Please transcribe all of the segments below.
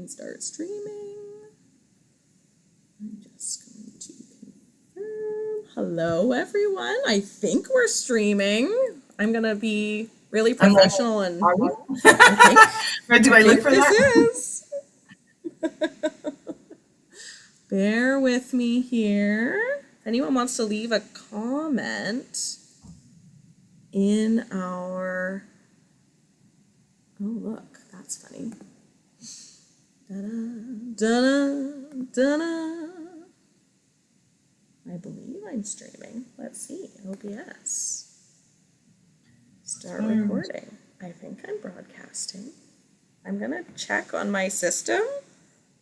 start streaming. I'm just going to confirm. Hello, everyone. I think we're streaming. I'm going to be really professional and are we? Where do I look for this that? is. Bear with me here. If anyone wants to leave a comment in our... Oh, look, that's funny. Da-da, da-da, da-da. I believe I'm streaming. Let's see. OBS. Start recording. I think I'm broadcasting. I'm going to check on my system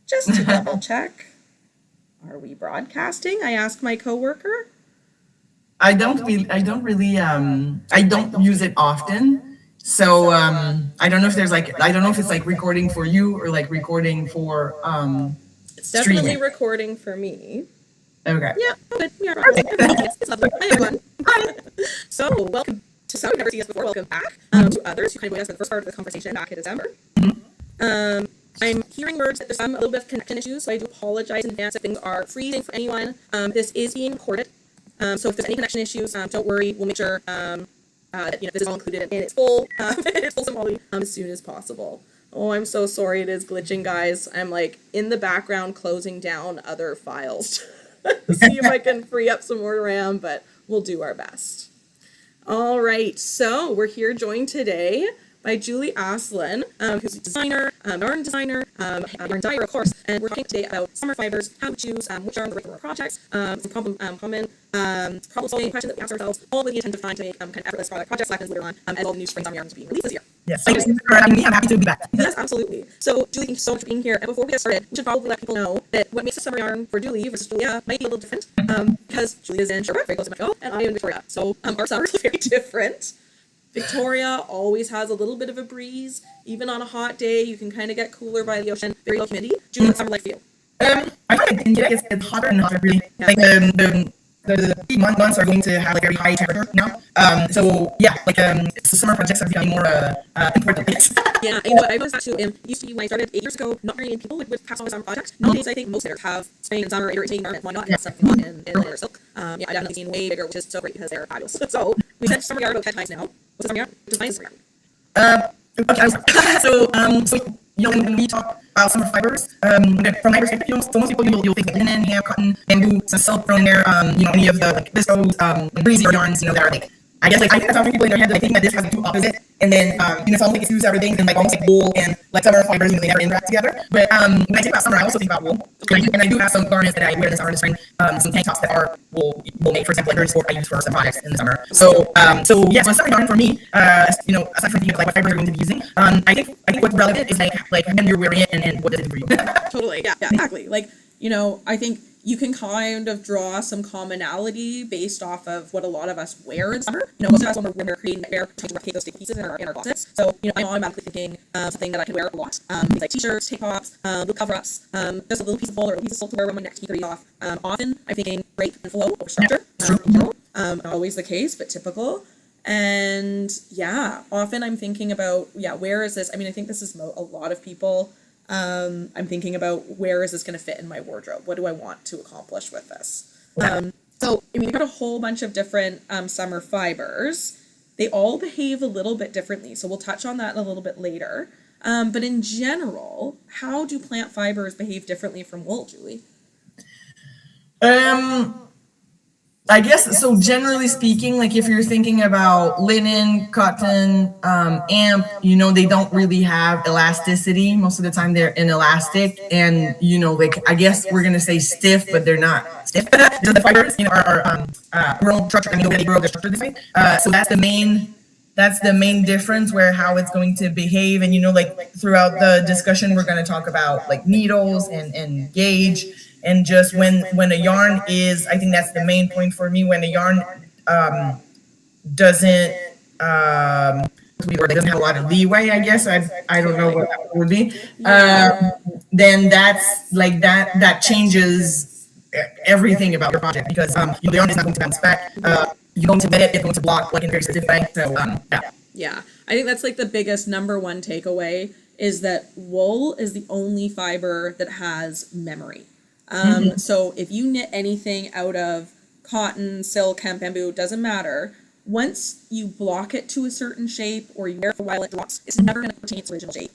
just to double check. Are we broadcasting? I asked my coworker. I don't use it often. So I don't know if there's I don't know if it's like recording for you or like recording for It's definitely streaming. recording for me. Okay. Yeah, good. We are broadcasting. It's lovely. Hi, everyone. So, welcome to some who never see us before. Welcome back to others who kind of joined us for the first part of the conversation back in December. I'm hearing words that there's a little bit of connection issues, so I do apologize in advance if things are freezing for anyone. This is being recorded, so if there's any connection issues, don't worry. We'll make sure that this is all included in its full quality as soon as possible. Oh, I'm so sorry it is glitching, guys. I'm like in the background closing down other files to see if I can free up some more RAM, but we'll do our best. All right, so we're here joined today by Julie Asselin, who's a designer, yarn designer, yarn dyer, of course, and we're talking today about summer fibers, how to choose which yarn to work for our projects, some common problem-solving questions that we ask ourselves, all with the intent of trying to make kind of effortless projects last later on, as all the new spring summer yarns are being released this year. Yes. Thank you for having me. I'm happy to be back. Yes, absolutely. So, Julie, thank you so much for being here. And before we get started, we should probably let people know that what makes a summer yarn for Julie versus Julia might be a little different, because Julie is in Sherbrooke, very close to Montreal, and I am in Victoria. So, our summers are very different. Victoria always has a little bit of a breeze. Even on a hot day, you can kind of get cooler by the ocean. Very low humidity. Julie, what's summer like for you? I find it's hotter and hotter, really. Yeah. Like the peak months are going to have like very high temperature now. So yeah, like so summer projects are becoming more important. Yeah, you know what I noticed that too. Used to be when I started 8 years ago, not very many people would pass on a summer project. Nowadays, I think most knitters have spring and summer irritating yarn, and why not? It's something on in linen or silk. Yeah, I definitely seen way bigger, which is so great because they're fabulous. So we said summer yarn about 10 times now. What's a summer yarn? Design summer yarn. Okay, so when we talk about summer fibers, from my perspective, so most people you'll think like linen, hair, cotton, bamboo, some silk thrown in there, any of the like viscose, breezier yarns, that are like, I guess like I think that's how people in their head that they think that this has the two opposite, and then some like excuse everything and like almost like wool and like summer fibers, they never interact together. But when I think about summer, I also think about wool, and I do have some garments that I wear this summer, this spring, some tank tops that are wool made, for example, like very sport I use for some projects in the summer. So yeah, so summer yarn for me, aside from thinking of like what fibers you're going to be using, I think what's relevant is like when you're wearing it and what does it do for you. Totally, yeah, exactly. Like, I think you can kind of draw some commonality based off of what a lot of us wear in summer. Most of us when we're creating wear, trying to replicate those sticky pieces in our closets. So, I'm automatically thinking something that I can wear a lot. Things like t-shirts, tank tops, little cover-ups, just a little piece of wool or a piece of silk to wear when my neck to keep off. Often I'm thinking drape and flow over structure. Not always the case, but typical. And yeah, often I'm thinking about, where is this? I mean, I think this is a lot of people. I'm thinking about where is this going to fit in my wardrobe? What do I want to accomplish with this? So, we've got a whole bunch of different summer fibers. They all behave a little bit differently, so we'll touch on that a little bit later. But in general, how do plant fibers behave differently from wool, Julie? I guess so. Generally speaking, like if you're thinking about linen, cotton, amp, they don't really have elasticity. Most of the time they're inelastic, and like I guess we're gonna say stiff, but they're not stiff. The fibers, are grown structured. They grow, they're structured this way. So that's the main difference where how it's going to behave. And like throughout the discussion, we're gonna talk about like needles and gauge. And just when a yarn is, I think that's the main point for me, when a yarn doesn't have a lot of leeway, I guess, I don't know what that would be, then that's like that changes everything about your project, because the yarn is not going to bounce back, you're going to bed it, it's going to block like in a very specific way, so yeah. Yeah, I think that's like the biggest number one takeaway is that wool is the only fiber that has memory. So if you knit anything out of cotton, silk, hemp, bamboo, doesn't matter. Once you block it to a certain shape or you wear it while it drops, it's never going to retain its original shape.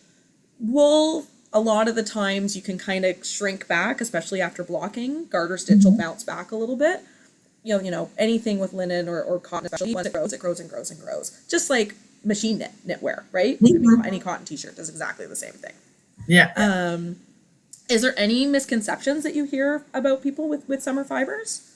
Wool, a lot of the times you can kind of shrink back, especially after blocking. Garter stitch will bounce back a little bit. Anything with linen or cotton, especially once it grows and grows and grows. Just like machine knitwear, right? Any cotton t-shirt does exactly the same thing. Yeah. Is there any misconceptions that you hear about people with summer fibers?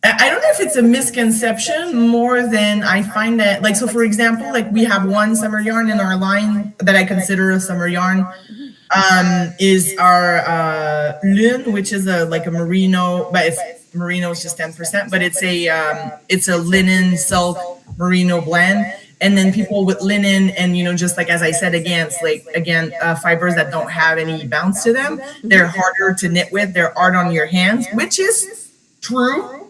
I don't know if it's a misconception more than I find that, like, so for example, like we have one summer yarn in our line that I consider a summer yarn, is our Lune, which is a merino, but merino is just 10%, but it's a linen silk merino blend. And then people with linen and, just like, as I said, fibers that don't have any bounce to them, they're harder to knit with, they're hard on your hands, which is true.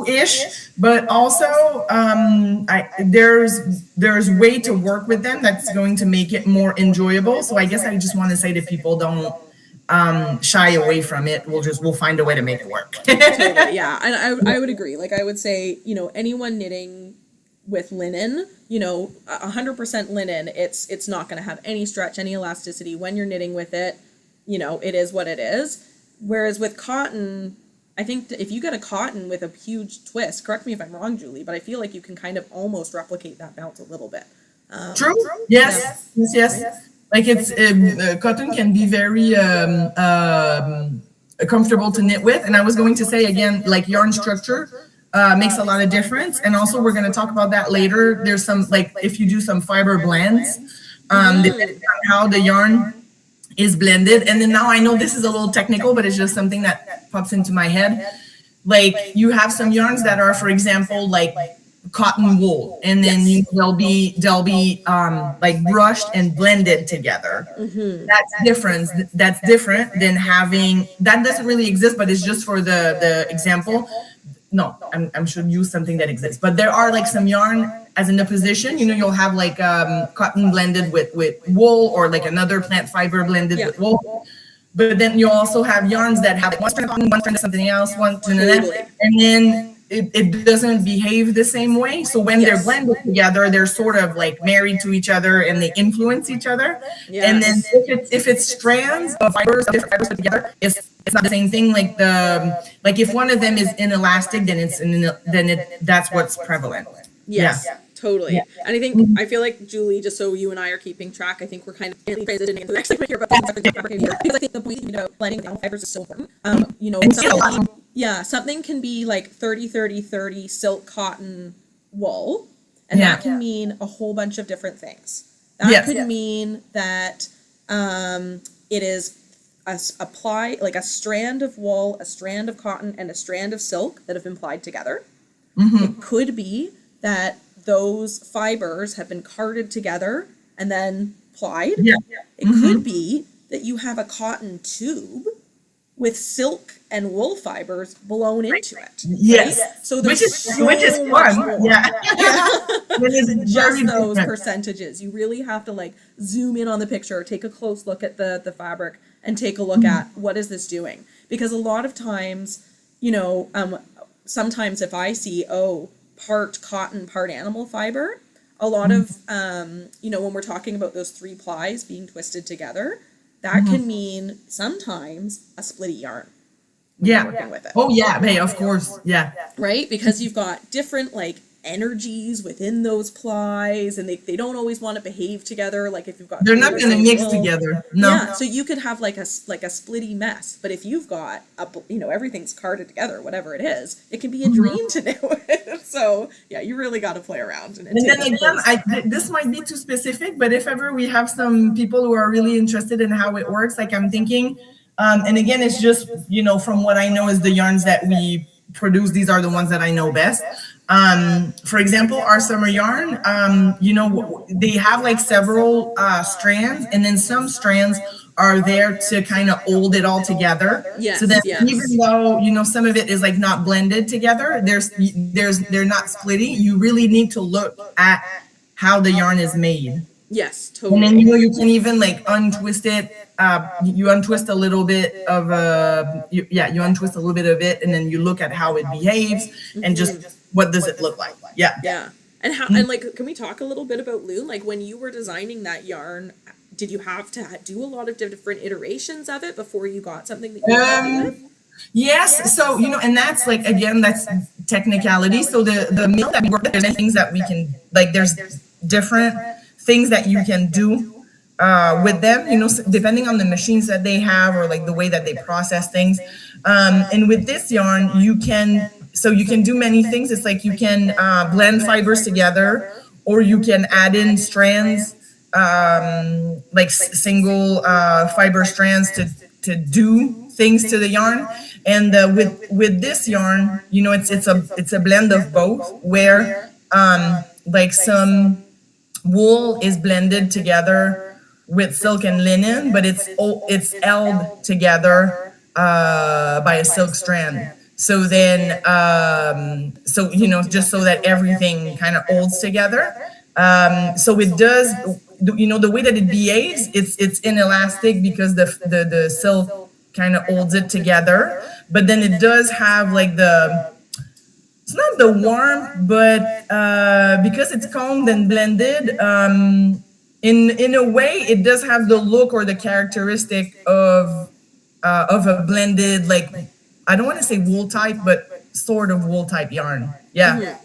Ish, but also there's way to work with them that's going to make it more enjoyable. So I guess I just want to say to people, don't shy away from it. We'll find a way to make it work. Totally, yeah, and I would agree. Like I would say, anyone knitting with linen, 100% linen, it's not going to have any stretch, any elasticity when you're knitting with it. It is what it is. Whereas with cotton, I think if you get a cotton with a huge twist, correct me if I'm wrong, Julie, but I feel like you can kind of almost replicate that bounce a little bit. True. Yes. Like it's cotton can be very comfortable to knit with, and I was going to say again, like yarn structure makes a lot of difference, and also we're going to talk about that later. There's some, like, if you do some fiber blends, depending on how the yarn is blended. And then now I know this is a little technical, but it's just something that pops into my head. Like you have some yarns that are, for example, like cotton wool, and then they'll be like brushed and blended together. That's different than having, that doesn't really exist, but it's just for the example. No, I'm sure use something that exists, but there are like some yarn as in the position, you'll have like cotton blended with wool, or like another plant fiber blended with wool. But then you also have yarns that have one strand of cotton, one strand of something else, one strand of that, and then it doesn't behave the same way. So when they're blended together, they're sort of like married to each other and they influence each other. And then if it's strands of fibers, of different fibers put together, it's not the same thing. Like if one of them is inelastic, then that's what's prevalent. Totally. And I feel like, Julie, just so you and I are keeping track, I think we're kind of transitioning into the next segment here, but because I think the point, blending down fibers is so important. Something can be like 30-30-30 silk, cotton, wool, and that can mean a whole bunch of different things. That could mean that it is a strand of wool, a strand of cotton, and a strand of silk that have been plied together. It could be that those fibers have been carded together and then plied. It could be that you have a cotton tube with silk and wool fibers blown into it. Yes. Right? So which is fun. Just those percentages. You really have to like zoom in on the picture, take a close look at the fabric, and take a look at what is this doing. Because a lot of times, sometimes if I see, part cotton, part animal fiber, a lot of, when we're talking about those three plies being twisted together, that can mean sometimes a splitty yarn. Working with it. Oh yeah, of course. Yeah. Right? Because you've got different like energies within those plies, and they don't always want to behave together. Like if you've got, they're not going to mix together. No. Yeah. So you could have like a splitty mess, but if you've got everything's carded together, whatever it is, it can be a dream to knit with. So yeah, you really got to play around. And then again, this might be too specific, but if ever we have some people who are really interested in how it works, like I'm thinking, and again, it's just, from what I know is the yarns that we produce, these are the ones that I know best. For example, our summer yarn, they have like several strands, and then some strands are there to kind of hold it all together. So that even though, some of it is like not blended together, they're not splitting. You really need to look at how the yarn is made. Yes, And then, totally. you can even like untwist it. You untwist a little bit of you untwist a little bit of it, and then you look at how it behaves, and just what does it look like. Yeah. Yeah. And how, and like, can we talk a little bit about loom? Like, when you were designing that yarn, did you have to do a lot of different iterations of it before you got something that you were happy with? Yes. So, and that's like, again, that's technicality. So the mill that we work with, there's things that we can, like, there's different things that you can do with them, depending on the machines that they have, or like the way that they process things. And with this yarn, you can do many things. It's like you can blend fibers together, or you can add in strands, like single fiber strands to do things to the yarn. And with this yarn, it's a blend of both, where like some wool is blended together with silk and linen, but it's held together by a silk strand. So then, just so that everything kind of holds together. So it does, the way that it behaves, it's inelastic because the silk kind of holds it together. But then it does have like it's not the warmth, but because it's combed and blended, in a way, it does have the look or the characteristic of a blended, like, I don't want to say wool type, but sort of wool type yarn. Yeah. Mhm.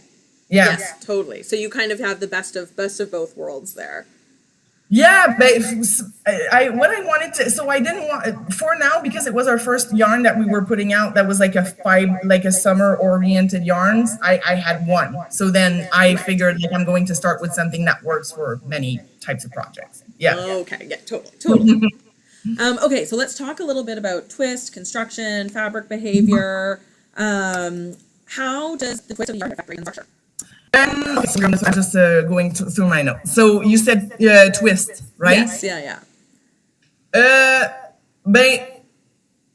Yeah. Yes, totally. So you kind of have the best of both worlds there. Yeah, but what I wanted to, so I didn't want, for now, because it was our first yarn that we were putting out, that was like a summer oriented yarns. I had one. So then I figured, like, I'm going to start with something that works for many types of projects. Yeah. Okay. Yeah. Totally. Okay. So let's talk a little bit about twist, construction, fabric behavior. How does the twist of the yarn affect braiding structure? So I'm just going through my notes. So you said twist, right? Yes. Yeah. But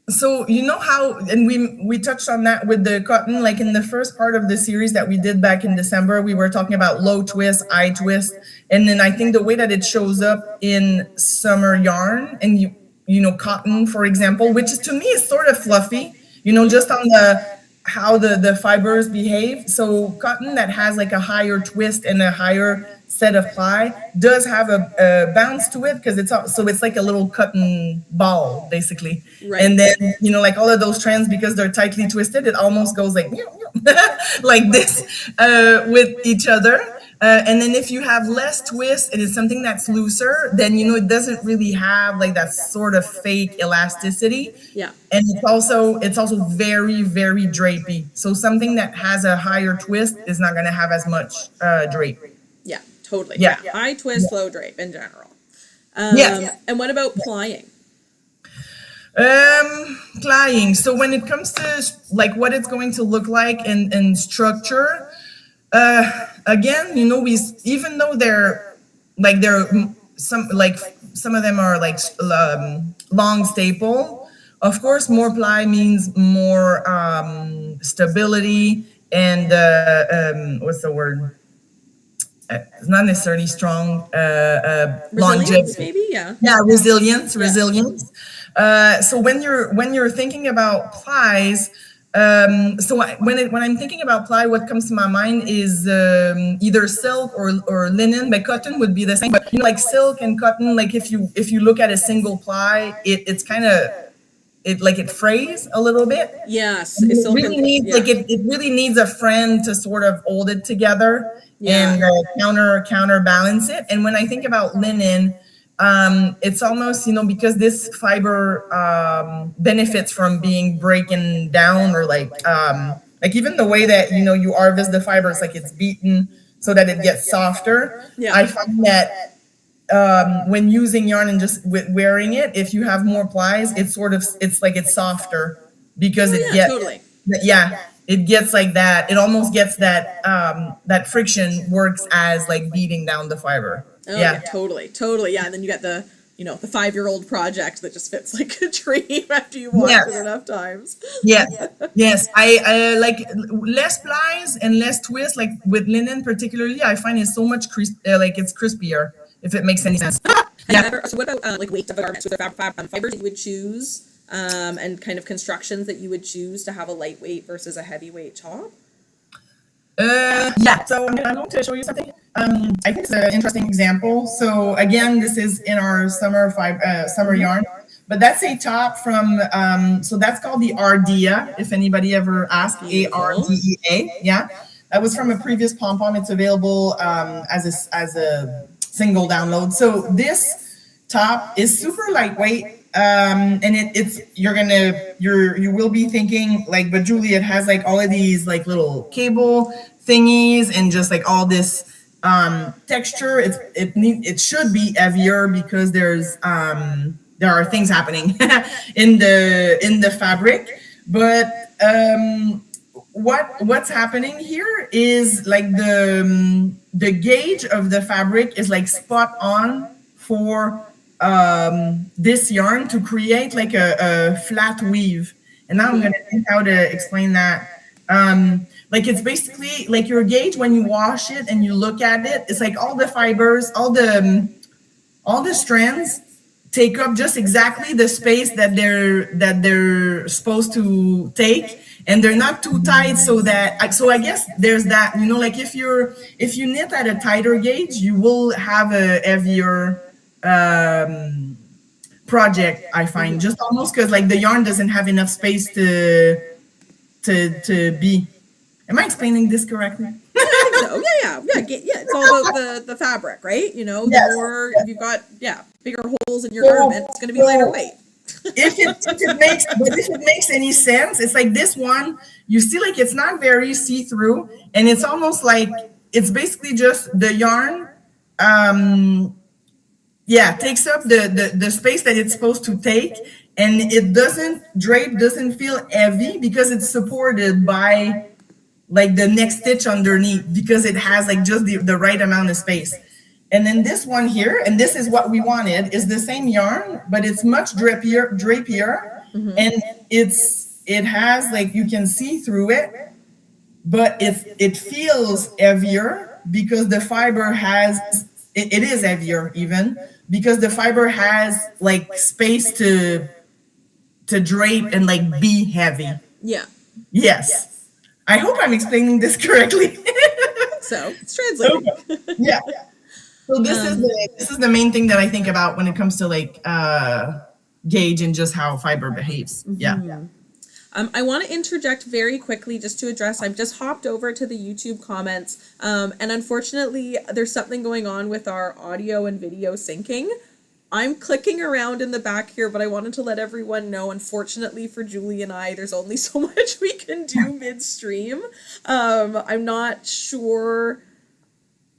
so how, and we touched on that with the cotton, like in the first part of the series that we did back in December, we were talking about low twist, high twist, and then I think the way that it shows up in summer yarn and cotton, for example, which to me is sort of fluffy, just on how the fibers behave. So cotton that has like a higher twist and a higher set of ply does have a bounce to it, because it's like a little cotton ball, basically. Right. And then like all of those strands, because they're tightly twisted, it almost goes like like this with each other. And then if you have less twist, it is something that's looser, then it doesn't really have like that sort of fake elasticity. Yeah. And it's also very, very drapey. So something that has a higher twist is not going to have as much drape. Yeah. Totally. Yeah. High twist, low drape in general. Yeah. And what about plying? Plying. So when it comes to like what it's going to look like in structure, again, we, even though they're some of them are like long staple, of course more ply means more stability and what's the word, it's not necessarily strong, longevity, maybe. Yeah. Resilience. So when you're thinking about plies, when I'm thinking about ply, what comes to my mind is either silk or linen. But cotton would be the same. But like silk and cotton, like if you look at a single ply, it's kind of it frays a little bit. Yes, it really needs it really needs a friend to sort of hold it together and counterbalance it. And when I think about linen, it's almost, because this fiber benefits from being breaking down, or like even the way that you harvest the fiber, it's like it's beaten so that it gets softer. Yeah. I find that when using yarn and just wearing it, if you have more plies, it's like it's softer, because it gets totally. It gets like that. It almost gets that that friction works as like beating down the fiber. Oh, yeah, totally. Yeah, and then you get the the 5-year-old project that just fits like a dream after you watch it enough times. Yes. I like less plies and less twists. Like with linen, particularly, I find it's so much like it's crispier. If it makes any sense. So what about like weight of a garment? So the fibers that you would choose, and kind of constructions that you would choose to have a lightweight versus a heavyweight top? So I'm going to show you something. I think it's an interesting example. So again, this is in our summer yarn, but that's a top from, so that's called the Ardea, if anybody ever asked, Ardea. Yeah, that was from a previous pom-pom. It's available as a single download. So this top is super lightweight. And you will be thinking like, but Julie, it has like all of these like little cable thingies and just like all this texture. It should be heavier because there are things happening in the fabric. But what's happening here is like the gauge of the fabric is like spot on for this yarn to create like a flat weave. And now I'm going to think how to explain that. Like it's basically like your gauge when you wash it and you look at it, it's like all the fibers, all the strands take up just exactly the space that they're supposed to take, and they're not too tight so I guess there's that, like if you knit at a tighter gauge, you will have a heavier project, I find, just almost because like the yarn doesn't have enough space to be. Am I explaining this correctly? I think so. Yeah. It's all about the fabric, right? The more you've got, bigger holes in your garment, it's going to be lighter weight. If it makes any sense, it's like this one. You see, like it's not very see-through, and it's almost like it's basically just the yarn. Takes up the space that it's supposed to take, and it doesn't feel heavy because it's supported by like the next stitch underneath, because it has like just the right amount of space. And then this one here, and this is what we wanted, is the same yarn, but it's much drapier, and it has like, you can see through it, but it feels heavier because the fiber it is heavier even because the fiber has like space to drape and like be heavy. Yes. I hope I'm explaining this correctly. So it's translating. So this is the main thing that I think about when it comes to like gauge and just how fiber behaves. I want to interject very quickly just to address, I've just hopped over to the YouTube comments, and unfortunately there's something going on with our audio and video syncing. I'm clicking around in the back here, but I wanted to let everyone know, unfortunately for Julie and I, there's only so much we can do midstream. I'm not sure.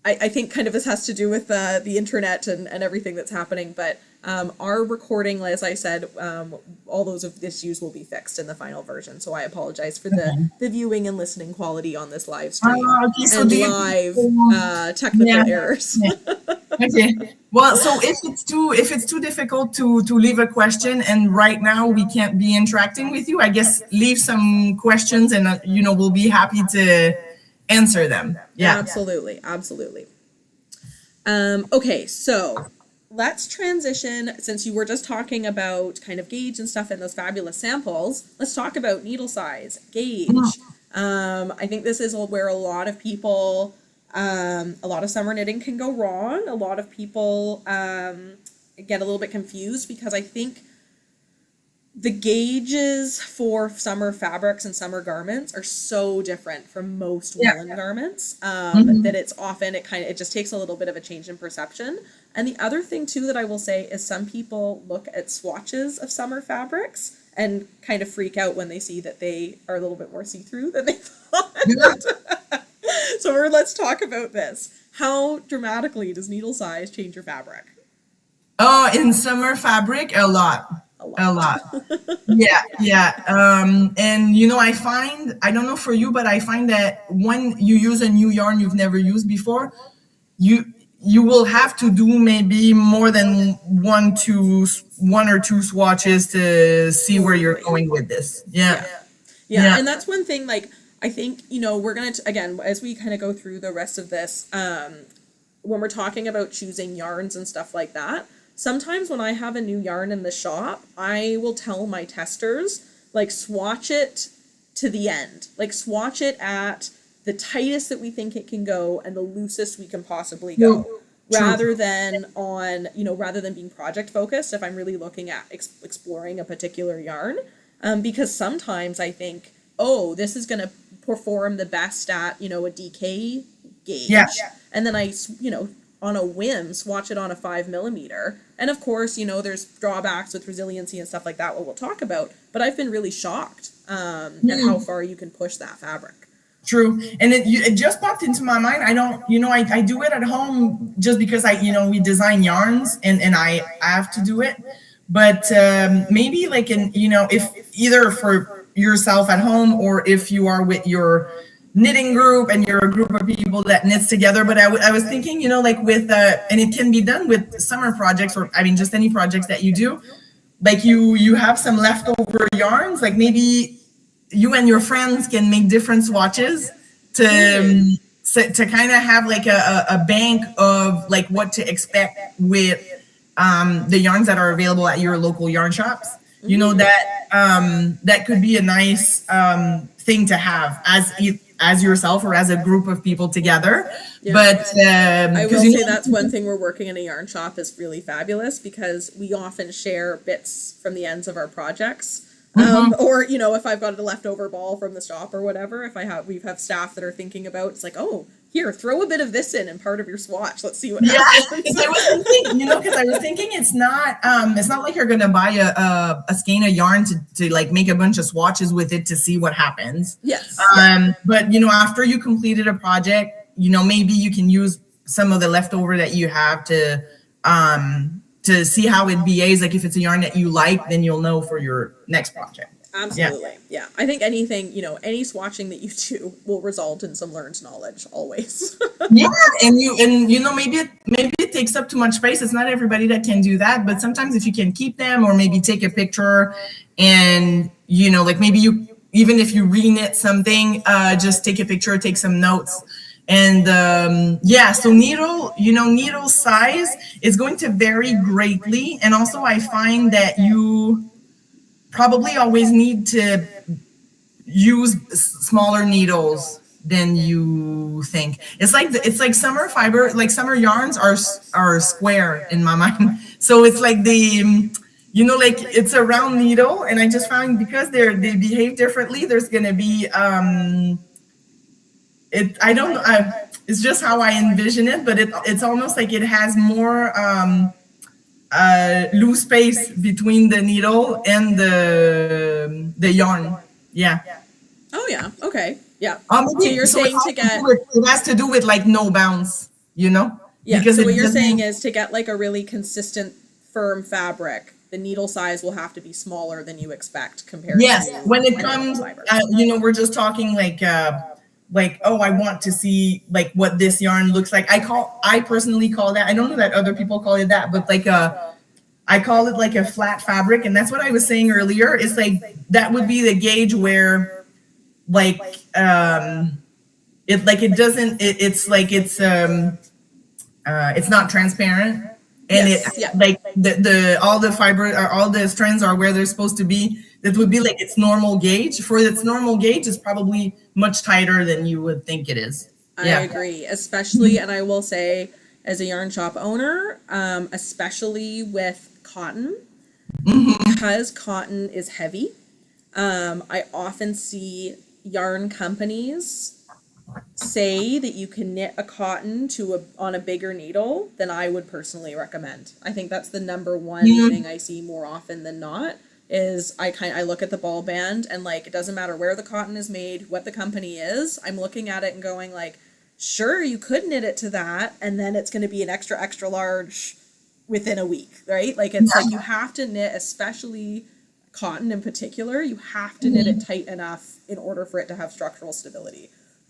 I think kind of this has to do with the internet and everything that's happening, but our recording, as I said, all those of issues will be fixed in the final version. So I apologize for the viewing and listening quality on this live stream and live technical errors. Okay. Well, so if it's too difficult to leave a question, and right now we can't be interacting with you, I guess leave some questions, and we'll be happy to answer them. Absolutely. Okay, so let's transition, since you were just talking about kind of gauge and stuff and those fabulous samples, let's talk about needle size, gauge. I think this is where a lot of people, a lot of summer knitting can go wrong. A lot of people get a little bit confused because I think the gauges for summer fabrics and summer garments are so different from most woolen garments that it's often, it just takes a little bit of a change in perception. And the other thing too that I will say is some people look at swatches of summer fabrics and kind of freak out when they see that they are a little bit more see-through than they thought. So let's talk about this. How dramatically does needle size change your fabric? Oh, in summer fabric, a lot. Yeah. And I find, I don't know for you, but I find that when you use a new yarn you've never used before, you will have to do maybe more than one or two swatches to see where you're Totally. going with this. Yeah. Yeah. Yeah, Yeah. and that's one thing, like, I think, we're gonna, again, as we kind of go through the rest of this, when we're talking about choosing yarns and stuff like that, sometimes when I have a new yarn in the shop, I will tell my testers, like, swatch it to the end. Like, swatch it at the tightest that we think it can go and the loosest we can possibly go. True. True. Rather than being project focused, if I'm really looking at exploring a particular yarn, because sometimes I think, oh, this is going to perform the best at, a DK gauge. Yeah. And then on a whim, swatch it on a 5 millimeter. And of course, there's drawbacks with resiliency and stuff like that, what we'll talk about. But I've been really shocked at how far you can push that fabric. True. And it just popped into my mind. I don't, I do it at home just because we design yarns and I have to do it. But maybe like if either for yourself at home or if you are with your knitting group and you're a group of people that knits together. But I was thinking, like with, and it can be done with summer projects or just any projects that you do. Like you have some leftover yarns, like maybe you and your friends can make different swatches to kind of have like a bank of like what to expect with the yarns that are available at your local yarn shops. That could be a nice thing to have as yourself or as a group of people together. Yeah. But I will say that's one thing we're working in a yarn shop is really fabulous because we often share bits from the ends of our projects. Or if I've got a leftover ball from the shop or whatever, if we have staff that are thinking about, it's like, oh, here, throw a bit of this in part of your swatch. Let's see what happens. Because I was thinking it's not like you're gonna buy a skein of yarn to like make a bunch of swatches with it to see what happens. Yes. But after you completed a project, maybe you can use some of the leftover that you have to see how it behaves. Like if it's a yarn that you like, then you'll know for your next project. Absolutely. Yeah. I think anything, any swatching that you do will result in some learned knowledge always. Yeah. And maybe it takes up too much space. It's not everybody that can do that, but sometimes if you can keep them or maybe take a picture and, like maybe even if you reknit something, just take a picture, take some notes. And so needle size is going to vary greatly. And also I find that you probably always need to use smaller needles than you think. It's like summer fiber, like summer yarns are square in my mind. So it's like like it's a round needle. And I just found because they behave differently, there's going to be, I don't know. It's just how I envision it, but it's almost like it has more loose space between the needle and the yarn. Yeah. Oh yeah. Okay. Yeah. So you're saying to get it has to do with like no bounce, Yeah. Because so what you're saying is to get like a really consistent, firm fabric, the needle size will have to be smaller than you expect compared yes, to when it comes, we're just talking like, oh, I want to see like what this yarn looks like. I personally call that, I don't know that other people call it that, but like I call it like a flat fabric. And that's what I was saying earlier. It's like, that would be the gauge where like, it's not transparent. And like all the fiber or all the strands are where they're supposed to be. That would be like its normal gauge. For its normal gauge, it's probably much tighter than you would think it is. I agree, especially, and I will say, as a yarn shop owner, especially with cotton, because cotton is heavy. I often see yarn companies say that you can knit a cotton on a bigger needle than I would personally recommend. I think that's the number one thing I see more often than not. Is I look at the ball band and like it doesn't matter where the cotton is made, what the company is. I'm looking at it and going like, sure, you could knit it to that, and then it's going to be an extra large within a week, right? Like it's like you have to knit, especially cotton in particular. You have to knit it tight enough in order for it to have structural stability.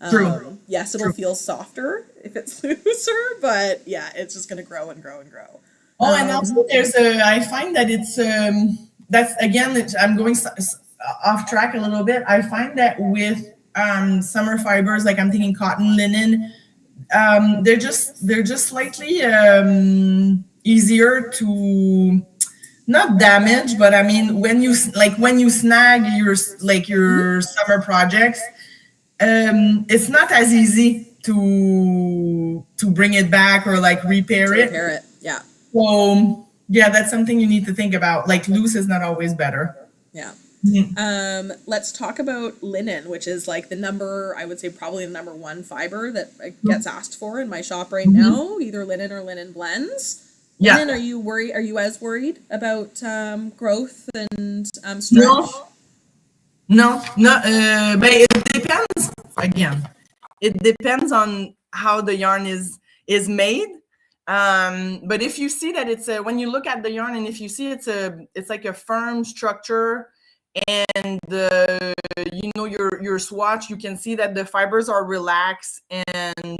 True. Yes, it'll feel softer if it's looser, but yeah, it's just going to grow and grow and grow. Oh, and also I find that that's again, I'm going off track a little bit. I find that with summer fibers, like I'm thinking cotton, linen, they're just slightly easier to not damage, but I mean when you snag your summer projects, it's not as easy to bring it back or like repair it. Repair it, yeah. So yeah, that's something you need to think about. Like loose is not always better. Yeah. Let's talk about linen, which is like I would say probably the number one fiber that gets asked for in my shop right now, either linen or linen blends. Yeah. Linen, are you as worried about growth and stretch? No, but it depends. Again, it depends on how the yarn is made. But if you see that when you look at the yarn and if you see it's like a firm structure, and your swatch, you can see that the fibers are relaxed and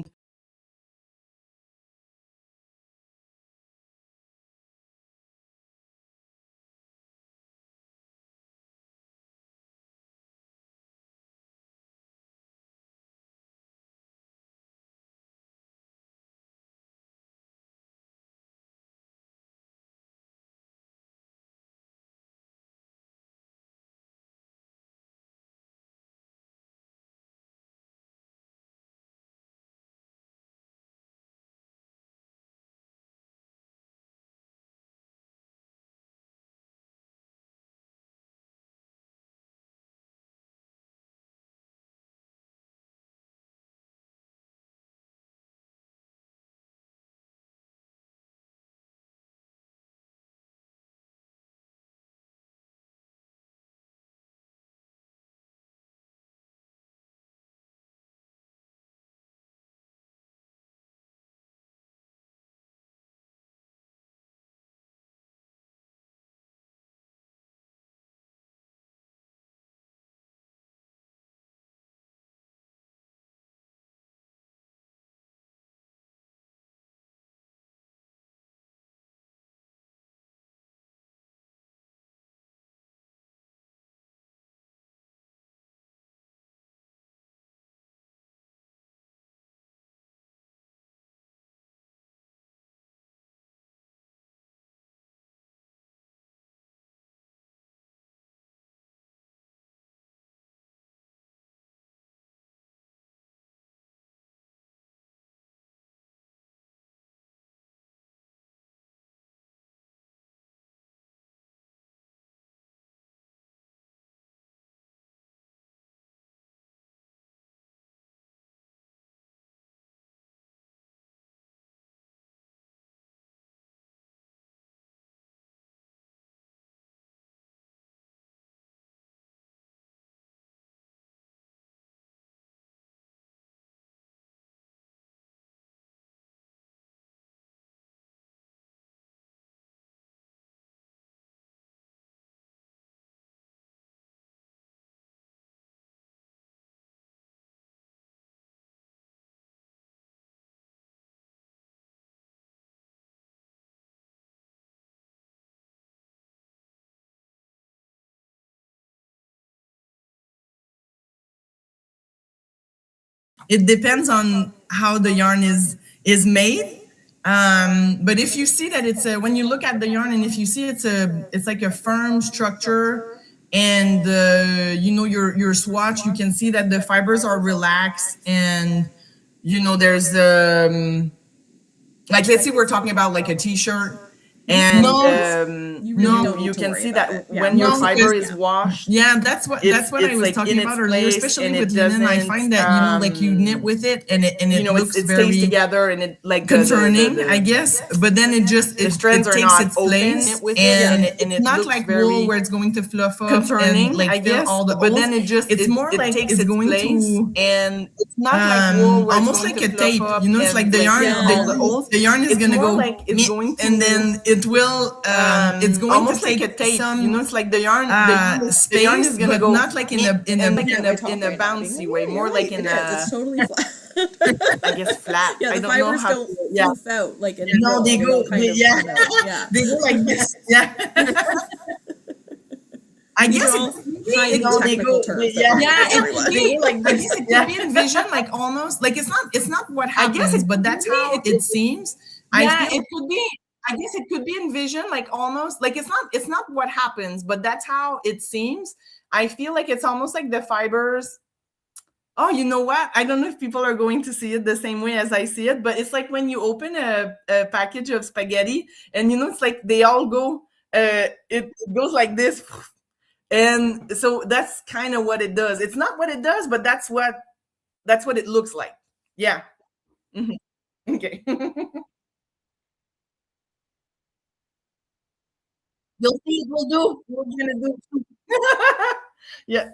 it depends on how the yarn is made. But if you see that when you look at the yarn and if you see it's like a firm structure, and your swatch, you can see that the fibers are relaxed, and there's like, let's say we're talking about like a t-shirt, and you can see that when your fiber is washed. Yeah, that's what I was talking about earlier, especially with linen. I find that like you knit with it and it looks it very stays together, and it like concerning, I guess. But then it strands takes its place, and it's not like wool where it's going to fluff up concerning, like, I guess. All the but then it's more like it's going to, and it's not like wool where almost like a tape. It's like the yarn. The yarn is gonna go, and then it it will it's going almost to like take a tape, some you know, it's like the yarn space, is gonna but go not like in a in a bouncy way, more like in it is. It's a, totally flat. I guess, flat. Yeah, I the don't know fibers how don't to, yeah. poof out like in a no, roll. they go They'll kind of yeah come out. Yeah. they go like this. Yeah. I These guess are all highly no, they technical go terms. yeah that they everyone. go like I this. guess it could Yeah. be envisioned like almost like It's not what I guess happens, it but could that's be how it seems. I yeah, feel it could be. I guess it could be envisioned like almost like it's not what happens, but that's how it seems. I feel like it's almost like the fibers. Oh, you know what? I don't know if people are going to see it the same way as I see it, but it's like when you open a package of spaghetti and you know it's like they all go it goes like this. And so that's kind of what it does. It's not what it does, but that's what it looks like. Yeah. Mhm. Okay. You'll see it will do. We're gonna do. Yeah.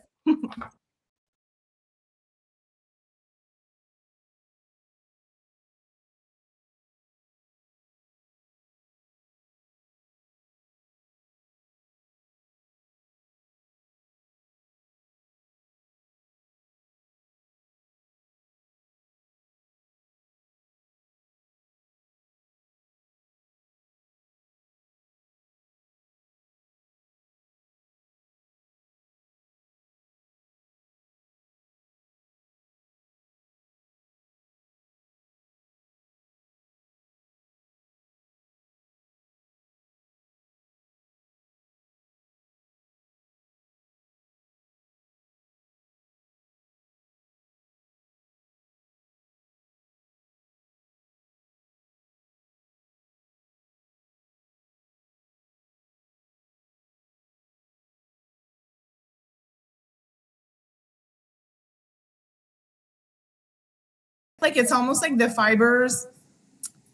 Like it's almost like the fibers.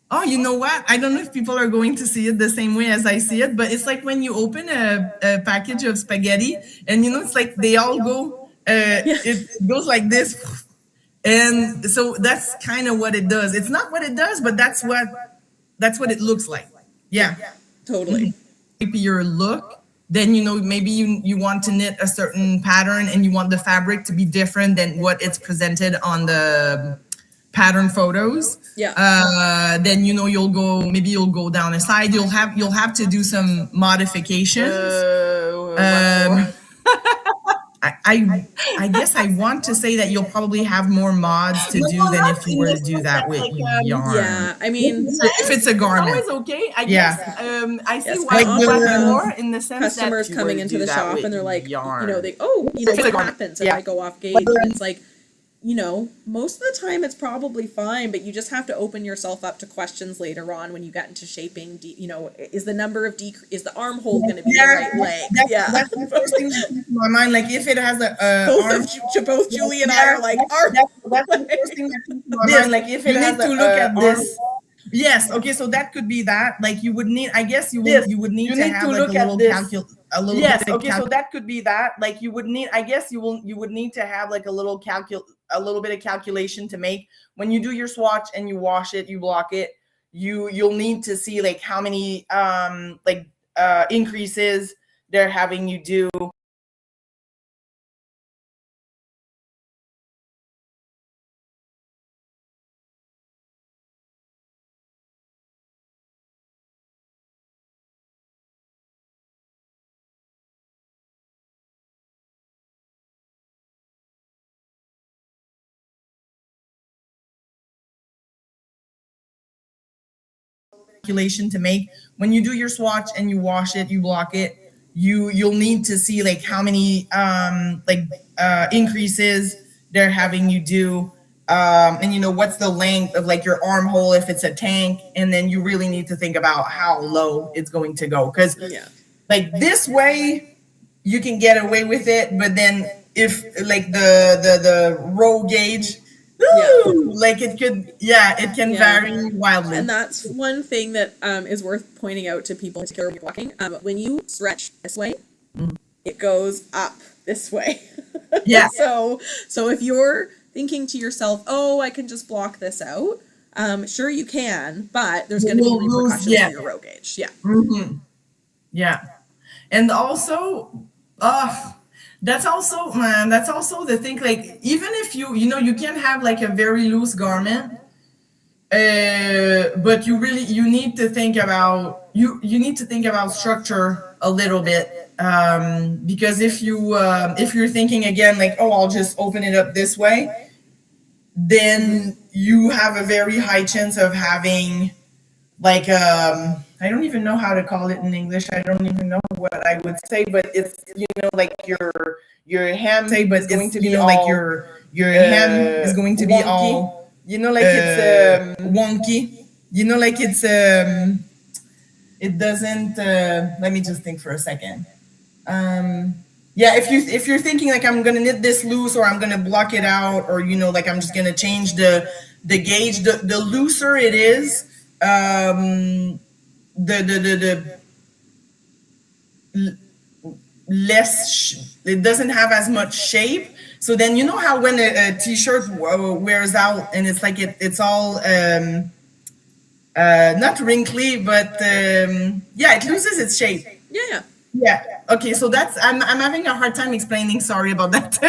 Oh, you know what? I don't know if people are going to see it the same way as I see it, but it's like when you open a package of spaghetti and you know it's like they all go it goes like this. And so that's kind of what it does. It's not what it does, but that's what it looks like. Yeah. Totally. Maybe your look, then you know maybe you want to knit a certain pattern and you want the fabric to be different than what it's presented on the pattern photos. Yeah. Then you know you'll go down a side. You'll have to do some modifications. What I guess I want to say that you'll probably have more mods to do than if you were to do that with yarn. Yeah. I mean, If it's a garment. It's always okay. I Yeah. guess I see Yes, why quite like often, more in the sense customers that coming into the shop and they're like, yarn. you know, what It's a garment. happens if Yeah. I go off gauge? And it's like, you know, most of the time it's probably fine, but you just have to open yourself up to questions later on when you get into shaping. You know, is the number of is the armhole going to be the right length? That's the first thing that comes to my mind. Like if it has a arm, both Julie and I are like, that's the first thing that comes to my mind. Like if it has to look at this. Yes. Okay. So that could be that. Like you would need. I guess you would need to have like a little a little. Yes. Okay. So that could be that. Like you would need. I guess you would need to have like a little bit of calculation to make when you do your swatch and you wash it, you block it. You'll need to see like how many increases they're having you do. Calculation to make when you do your swatch and you wash it, you block it. You'll need to see like how many increases they're having you do. And you know what's the length of like your armhole if it's a tank, and then you really need to think about how low it's going to go because like this way you can get away with it, but then if like the row gauge, like it can vary wildly. And that's one thing that is worth pointing out to people, particularly walking. When you stretch this way, it goes up this way. Yeah. So if you're thinking to yourself, oh, I can just block this out, Sure you can, but there's going to be You'll lose, repercussions yeah. for your row gauge. Yeah. Yeah. And also, that's also, man, that's also the thing. Like, even if you can have like a very loose garment, but you need to think about you need to think about structure a little bit, because if you're thinking again like, oh, I'll just open it up this way, then you have a very high chance of having like, I don't even know how to call it in English. I don't even know what I would say, but it's like your hem say, but is going to be all like your hem is going to be wonky. All like it's wonky. Like it's it doesn't. Let me just think for a second. Yeah, if you're thinking like, I'm gonna knit this loose, or I'm gonna block it out, or like I'm just gonna change the gauge, the looser it is, the it doesn't have as much shape. So then how when a t-shirt wears out and it's like it's all not wrinkly, but yeah, it loses its shape. Yeah. Okay, so that's I'm having a hard time explaining. Sorry about that.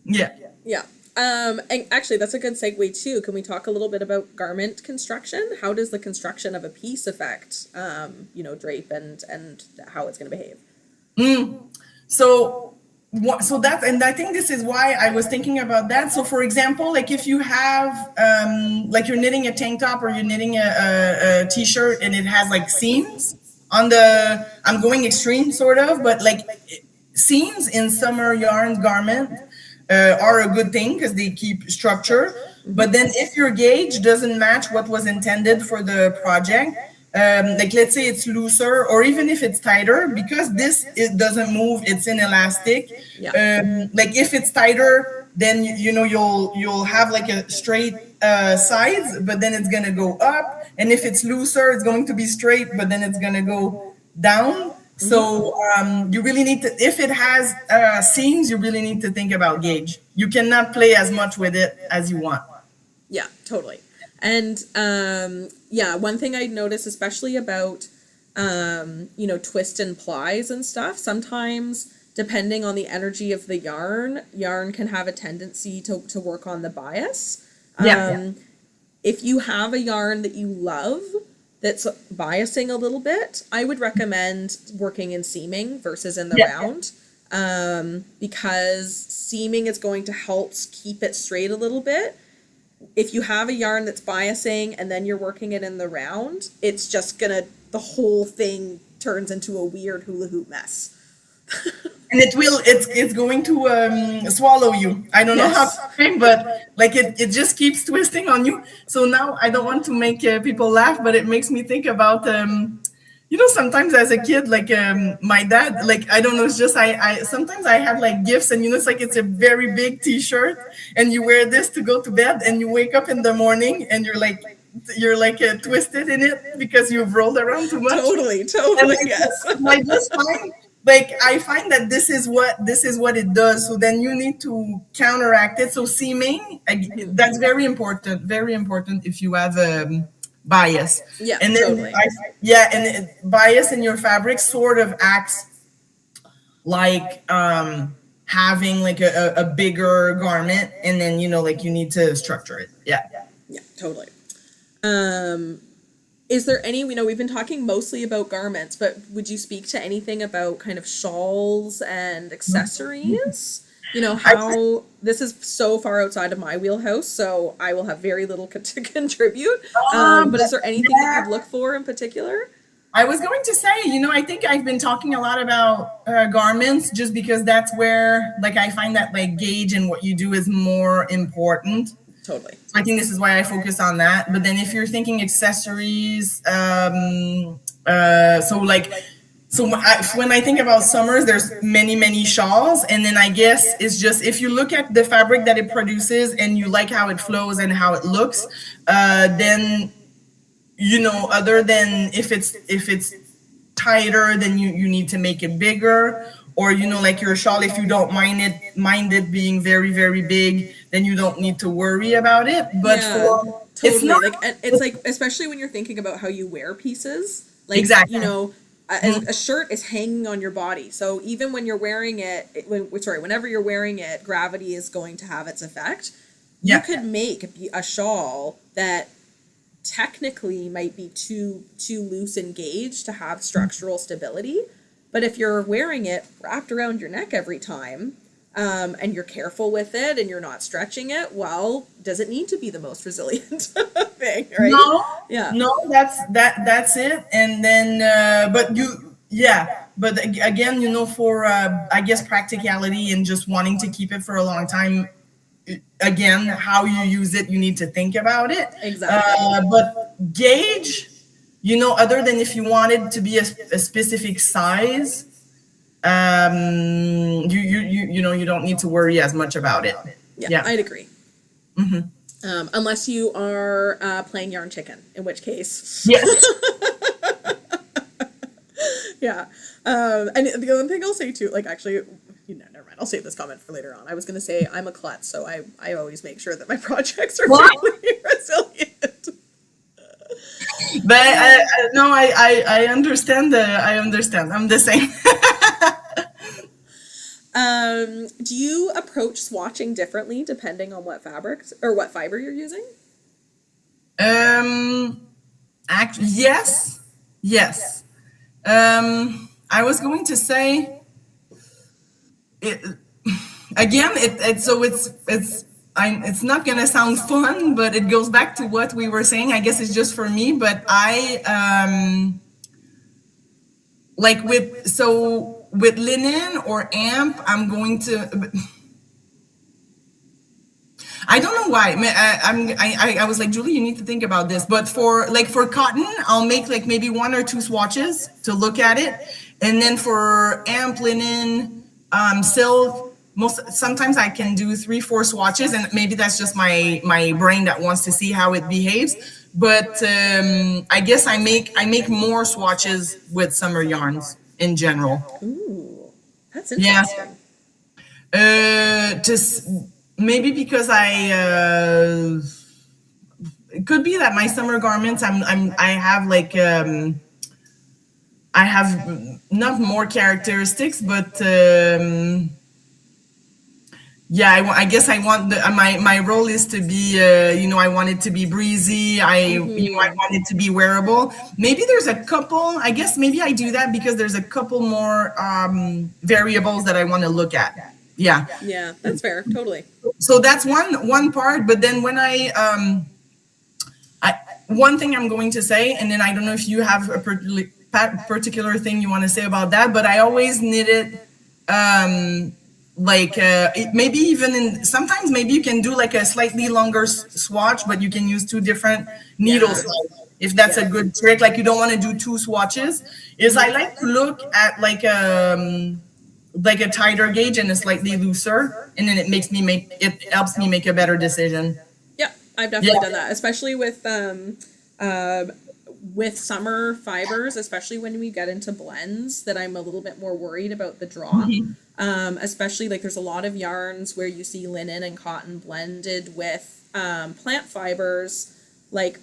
Yeah. Yeah. And actually, that's a good segue too. Can we talk a little bit about garment construction? How does the construction of a piece affect, drape and how it's going to behave? So that's, and I think this is why I was thinking about that. So for example, like if you have like you're knitting a tank top, or you're knitting a t-shirt, and it has like seams on the, I'm going extreme sort of, but like seams in summer yarn garment are a good thing because they keep structure. But then if your gauge doesn't match what was intended for the project, like let's say it's looser, or even if it's tighter, because it doesn't move, it's inelastic. Like if it's tighter, then you'll have like a straight sides, but then it's gonna go up. And if it's looser, it's going to be straight, but then it's gonna go down. So you really need to, if it has seams, you really need to think about gauge. You cannot play as much with it as you want. Yeah, totally. And one thing I notice, especially about twist and plies and stuff, sometimes depending on the energy of the yarn can have a tendency to work on the bias. If you have a yarn that you love that's biasing a little bit, I would recommend working in seaming versus in the round, because seaming is going to help keep it straight a little bit. If you have a yarn that's biasing and then you're working it in the round, it's just the whole thing turns into a weird hula hoop mess. And it's going to swallow you. I don't know how to say, but like it just keeps twisting on you. So now I don't want to make people laugh, but it makes me think about sometimes as a kid, like my dad, like I don't know, it's just I sometimes I have like gifts, and it's like it's a very big t-shirt, and you wear this to go to bed, and you wake up in the morning and you're like twisted in it because you've rolled around too much. Totally, yes. I just find, like, I find that this is what it does. So then you need to counteract it. So seaming, that's very important if you have bias. Yeah, and then totally. Bias in your fabric sort of acts like having like a bigger garment, and then like you need to structure it. Yeah, totally. Is there any, we've been talking mostly about garments, but would you speak to anything about kind of shawls and accessories? How this is so far outside of my wheelhouse, so I will have very little to contribute. But is there anything that you'd look for in particular? I was going to say, I think I've been talking a lot about garments just because that's where, like, I find that like gauge and what you do is more important. Totally. So I think this is why I focus on that. But then if you're thinking accessories, when I think about summers, there's many shawls. And then I guess it's just, if you look at the fabric that it produces and you like how it flows and how it looks, then, other than if it's tighter, then you need to make it bigger. Or, like your shawl, if you don't mind it being very, very big, then you don't need to worry about it. But Yeah, for it's totally. not Like, and it's like, especially when you're thinking about how you wear pieces, like, exactly. you know, Mhm. a shirt is hanging on your body. So even when you're wearing it, whenever you're wearing it, gravity is going to have its effect. You Yeah. could make a shawl that technically might be too loose and gauged to have structural stability, but if you're wearing it wrapped around your neck every time, and you're careful with it and you're not stretching it, well, does it need to be the most resilient thing, right? No, Yeah. no, that's it. And then, but yeah. But again, for I guess practicality and just wanting to keep it for a long time. Again, how you use it, you need to think about it. Exactly. But gauge, other than if you wanted to be a specific size, you don't need to worry as much about it. Yeah, Yeah. I'd agree. Unless you are playing yarn chicken, in which case, Yes. yeah. And the other thing I'll say too, like actually, never mind. I'll save this comment for later on. I was going to say I'm a klutz, so I always make sure that my projects are What? fairly resilient. But no, I understand. I understand. I'm the same. Do you approach swatching differently depending on what fabrics or what fiber you're using? Actually, yes, yes. I was going to say it again. It's not gonna sound fun, but it goes back to what we were saying. I guess it's just for me, but like with linen or amp, I'm going to. I don't know why. I was like, Julie, you need to think about this. But for cotton, I'll make like maybe one or two swatches to look at it, and then for amp, linen, silk, sometimes I can do 3-4 swatches, and maybe that's just my brain that wants to see how it behaves. But I guess I make more swatches with summer yarns in general. Ooh, that's Yeah. interesting. Just maybe because it could be that my summer garments I have not more characteristics, but yeah, I guess I want my role is to be I want it to be breezy. I want it to be wearable. Maybe there's a couple. I guess maybe I do that because there's a couple more variables that I want to look at. Yeah. Yeah, that's fair. Totally. So that's one part. But then when I one thing I'm going to say, and then I don't know if you have a particular thing you want to say about that, but I always knit it maybe even sometimes maybe you can do like a slightly longer swatch, but you can use two different needles, if that's a good trick. Like you don't want to do two swatches. I like to look at like a tighter gauge and a slightly looser, and then it helps me make a better decision. Yeah, I've definitely done that, especially with summer fibers, especially when we get into blends, that I'm a little bit more worried about the draw. Especially like there's a lot of yarns where you see linen and cotton blended with plant fibers like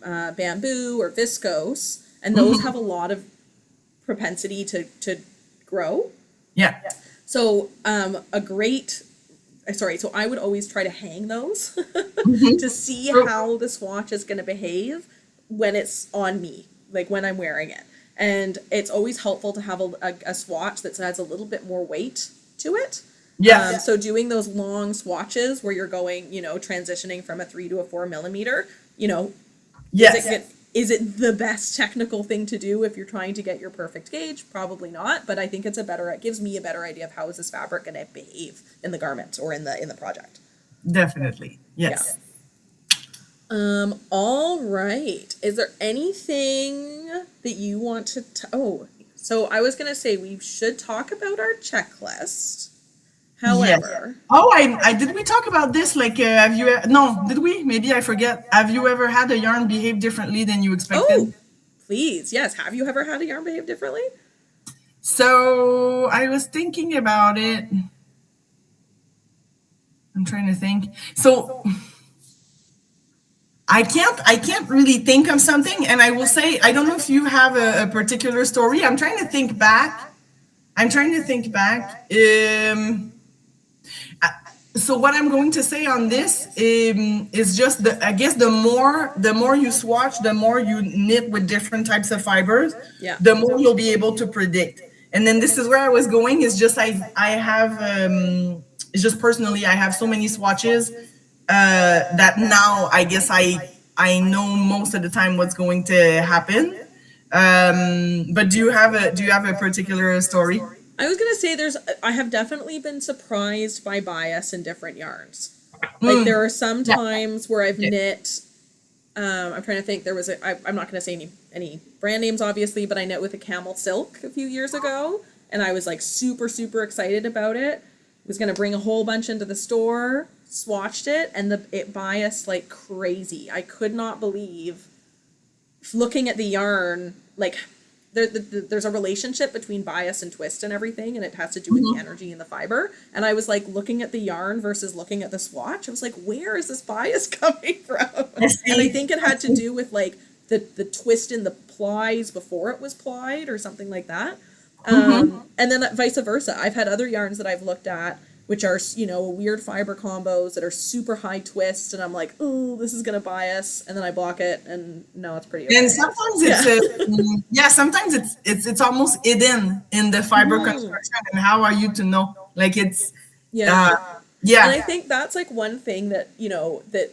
bamboo or viscose, and those have a lot of propensity to grow. Yeah. So so I would always try to hang those to see how the swatch is going to behave when it's on me, like when I'm wearing it. And it's always helpful to have a swatch that has a little bit more weight to it. Yeah. So doing those long swatches where you're going, transitioning from a 3 to a 4 millimeter, Yes. Is it the best technical thing to do if you're trying to get your perfect gauge? Probably not, but I think it gives me a better idea of how is this fabric going to behave in the garment or in the project. Definitely. Yes. All right. Is there anything that you want to so I was going to say we should talk about our checklist. However, I did we talk about this? Like, have you? No, did we? Maybe I forget. Have you ever had a yarn behave differently than you expected? Oh, please, yes. Have you ever had a yarn behave differently? So I was thinking about it. I'm trying to think. So I can't really think of something, and I will say I don't know if you have a particular story. I'm trying to think back. So what I'm going to say on this is just I guess the more you swatch, the more you knit with different types of fibers, Yeah. the more you'll be able to predict. And then this is where I was going. Is just I have it's just personally I have so many swatches that now I guess I know most of the time what's going to happen. But do you have a particular story? I was gonna say I have definitely been surprised by bias in different yarns. Like Mm, there are some yeah. times where I've knit. I'm trying to think. I'm not gonna say any brand names, obviously, but I knit with a camel silk a few years ago, and I was like super super excited about it. Was gonna bring a whole bunch into the store, swatched it, and it biased like crazy. I could not believe looking at the yarn, like there's a relationship between bias and twist and everything, and it has to do with the energy in the fiber. And I was like looking at the yarn versus looking at the swatch. I was like, where is this bias coming from? And I think it had to do with like the twist in the plies before it was plied or something like that. And then vice versa. I've had other yarns that I've looked at which are, weird fiber combos that are super high twist, and I'm like, oh, this is gonna bias, and then I block it, and no, it's pretty okay. And sometimes sometimes it's almost hidden in the fiber construction. And how are you to know? Like it's Yeah. yeah. And I think that's like one thing that, that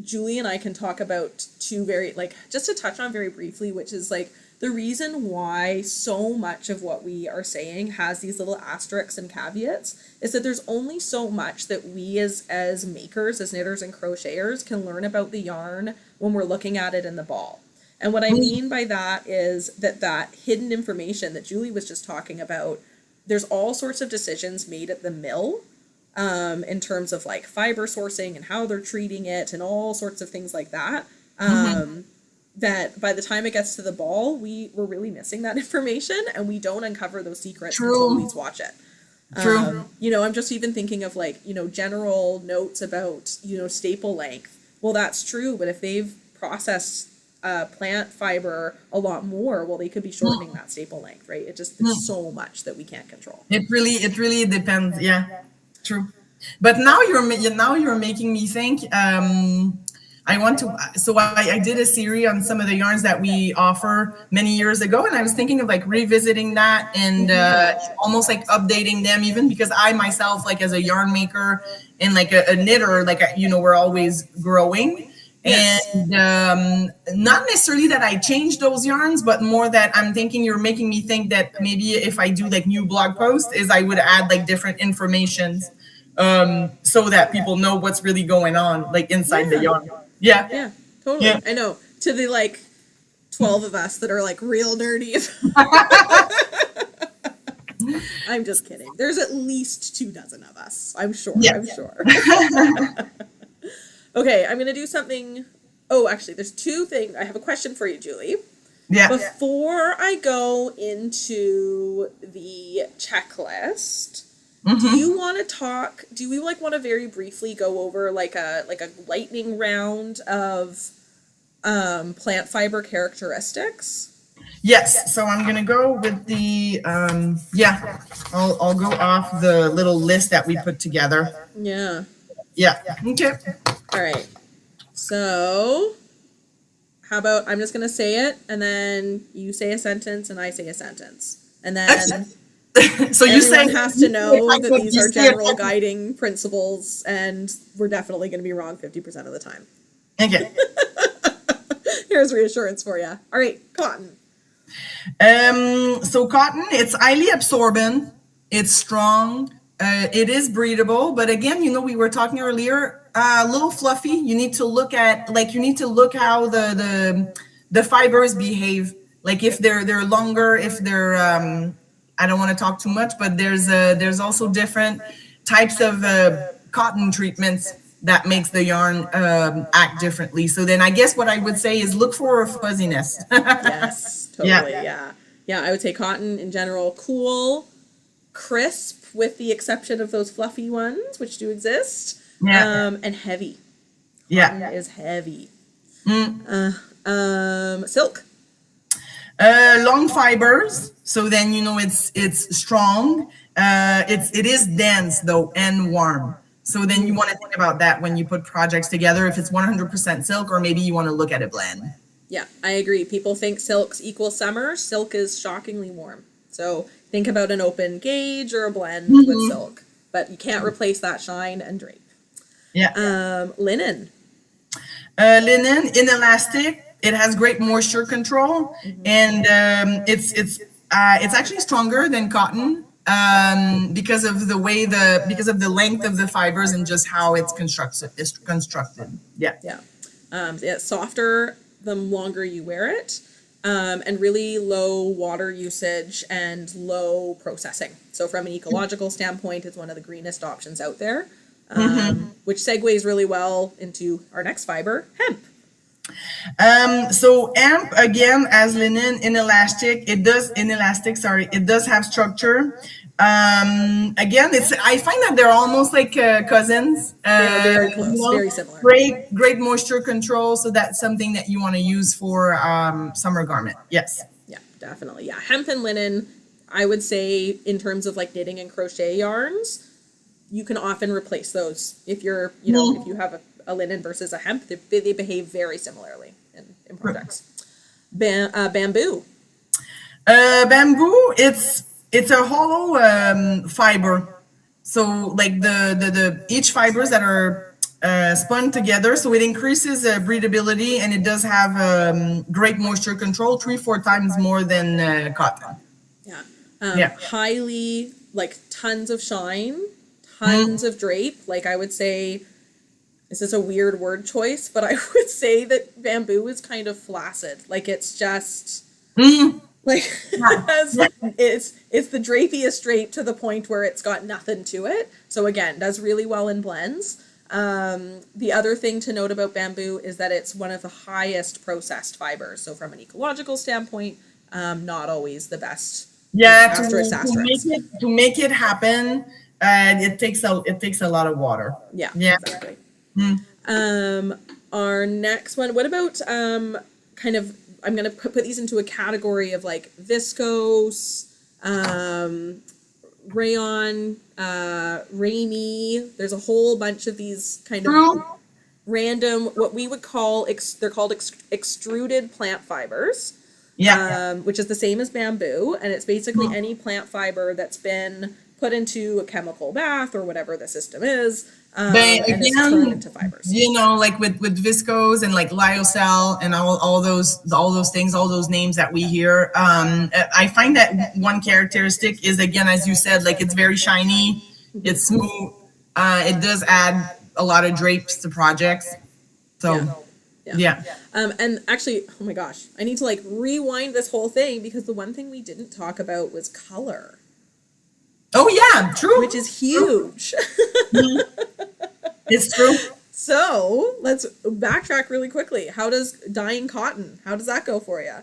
Julie and I can talk about too, very, like, just to touch on very briefly, which is like the reason why so much of what we are saying has these little asterisks and caveats is that there's only so much that we as makers, as knitters and crocheters can learn about the yarn when we're looking at it in the ball. And what I mean by that is that hidden information that Julie was just talking about, there's all sorts of decisions made at the mill in terms of like fiber sourcing and how they're treating it and all sorts of things like that. That by the time it gets to the ball, we're really missing that information, and we don't uncover those secrets until we swatch it. True. I'm just even thinking of like, general notes about, staple length. Well, that's true, but if they've processed plant fiber a lot more, well, they could be shortening that staple length, right? There's so much that we can't control. It really depends. Yeah, true. But now you're making me think. I want to. So I did a series on some of the yarns that we offer many years ago, and I was thinking of like revisiting that and almost like updating them, even because I myself, like as a yarn maker and like a knitter, like we're always growing. Yes. And not necessarily that I change those yarns, but more that I'm thinking you're making me think that maybe if I do like new blog posts, is I would add like different informations so that people know what's really going on like inside the yarn. Yeah, totally. Yeah. I know. To the like 12 of us that are like real nerdy. I'm just kidding. There's at least 24 of us. I'm sure. Yeah. I'm sure. Okay, I'm going to do something. Oh, actually, there's two things. I have a question for you, Julie. Yeah. Before I go into the checklist, do you want to talk? Do we want to very briefly go over like a lightning round of plant fiber characteristics? Yes. So I'm gonna go with the I'll go off the little list that we put together. Yeah. Yeah. Okay. All right. So how about I'm just gonna say it, and then you say a sentence, and I say a sentence, and then. So you say has to know that these are general guiding principles, and we're definitely going to be wrong 50% of the time. Okay. Here's reassurance for you. All right, cotton. So cotton, it's highly absorbent. It's strong. It is breathable, but again, we were talking earlier, a little fluffy. You need to look at how the fibers behave. Like if they're longer, if they're I don't want to talk too much, but there's also different types of cotton treatments that makes the yarn act differently. So then I guess what I would say is look for a fuzziness. Yes, totally. Yeah. I would say cotton in general, cool, crisp, with the exception of those fluffy ones, which do exist. Yeah. and heavy. Cotton Yeah. is heavy. Mm. Silk. Long fibers, so then it's strong. It is dense though and warm. So then you want to think about that when you put projects together. If it's 100% silk, or maybe you want to look at a blend. Yeah, I agree. People think silks equal summer. Silk is shockingly warm. So think about an open gauge or a blend with silk, but you can't replace that shine and drape. Yeah. Linen. Linen, inelastic. It has great moisture control, and it's actually stronger than cotton, because of the length of the fibers and just how it's constructed. Yeah. Yeah. It's softer the longer you wear it, and really low water usage and low processing. So from an ecological standpoint, it's one of the greenest options out there, which segues really well into our next fiber, hemp. So hemp, again, as linen, inelastic, sorry, it does have structure. Again, I find that they're almost like cousins. They're very close, very similar. Great moisture control. So that's something that you want to use for summer garment. Yes. Yeah, definitely. Yeah, hemp and linen, I would say, in terms of like knitting and crochet yarns, you can often replace those if you're, if you have a linen versus a hemp, they behave very similarly in projects. Bamboo. Bamboo, it's a hollow fiber. So like the each fibers that are spun together, so it increases breathability, and it does have great moisture control, 3-4 times more than cotton. Yeah. Highly, like, tons of shine, tons of drape. Like, I would say, this is a weird word choice, but I would say that bamboo is kind of flaccid. Like, it's just like it's the drapiest drape to the point where it's got nothing to it. So again, does really well in blends. The other thing to note about bamboo is that it's one of the highest processed fibers. So from an ecological standpoint, not always the best. Yeah, to make it happen, it takes a lot of water. Yeah. Exactly. Our next one, what about kind of, I'm going to put these into a category of like viscose, rayon, rainy. There's a whole bunch of these kind of random, what we would call, they're called extruded plant fibers. Yeah. Which is the same as bamboo, and it's basically any plant fiber that's been put into a chemical bath or whatever the system is, and it's turned into fibers. Like with viscose and like lyocell and all those things, all those names that we hear. I find that one characteristic is, again, as you said, like it's very shiny, it's smooth. It does add a lot of drapes to projects. So. Yeah. And actually, oh my gosh, I need to like rewind this whole thing, because the one thing we didn't talk about was color. Oh yeah, true. Which is huge. It's true. So let's backtrack really quickly. How does dyeing cotton, how does that go for you?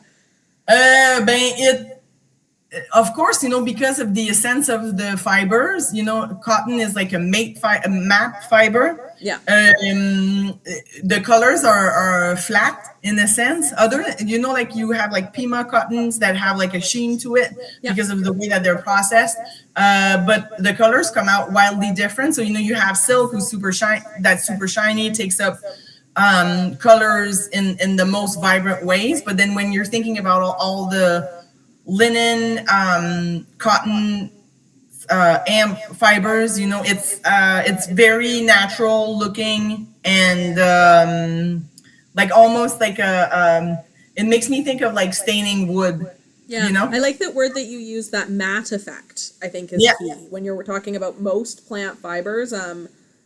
Of course, because of the essence of the fibers, cotton is like a matte fiber. Yeah. The colors are flat in a sense. Like you have like Pima cottons that have like a sheen to it because of the way that they're processed. But the colors come out wildly different. So, you have silk, who's super shiny, takes up colors in the most vibrant ways. But then when you're thinking about all the linen, cotton, amp fibers, it's very natural looking, and like almost like it makes me think of like staining wood. Yeah, I like that word that you use, that matte effect, I think is key when you're talking about most plant fibers.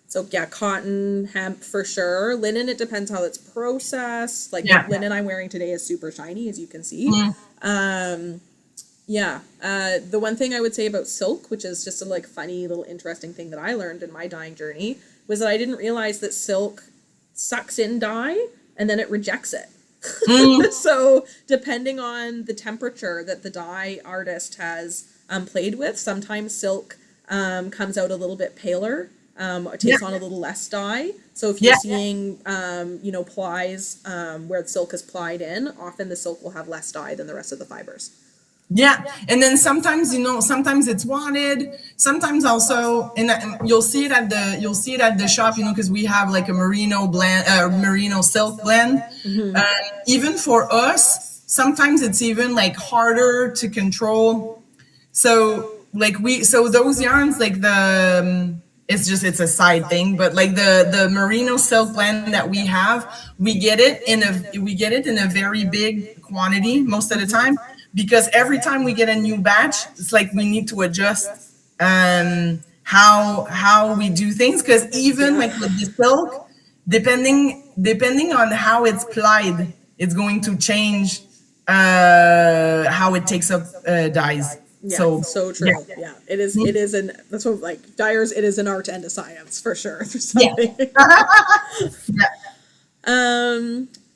So yeah, cotton, hemp for sure. Linen, it depends how it's processed. Like the linen I'm wearing today is super shiny, as you can see. The one thing I would say about silk, which is just a like funny little interesting thing that I learned in my dyeing journey, was that I didn't realize that silk sucks in dye and then it rejects it. So depending on the temperature that the dye artist has played with, sometimes silk comes out a little bit paler It Yeah. takes on a little less dye. So if you're Yeah. seeing, plies where the silk is plied in, often the silk will have less dye than the rest of the fibers. Yeah, and then sometimes sometimes it's wanted. Sometimes also, and you'll see it at the shop, because we have like a merino blend, merino silk blend. Mm-hmm. Uh, Even for us, sometimes it's even like harder to control. So so those yarns, like it's a side thing, but like the merino silk blend that we have, we get it in a very big quantity most of the Mm-hmm. time, because every time we get a new batch, it's like we need to adjust how we do things, because even Yeah. like with the silk, depending on how it's plied, it's going to change how it takes up dyes. Yeah, So so yeah. true. Yeah, it is. It is an that's what like dyers. It is an art and a science for sure. There's Yeah. something. Yeah.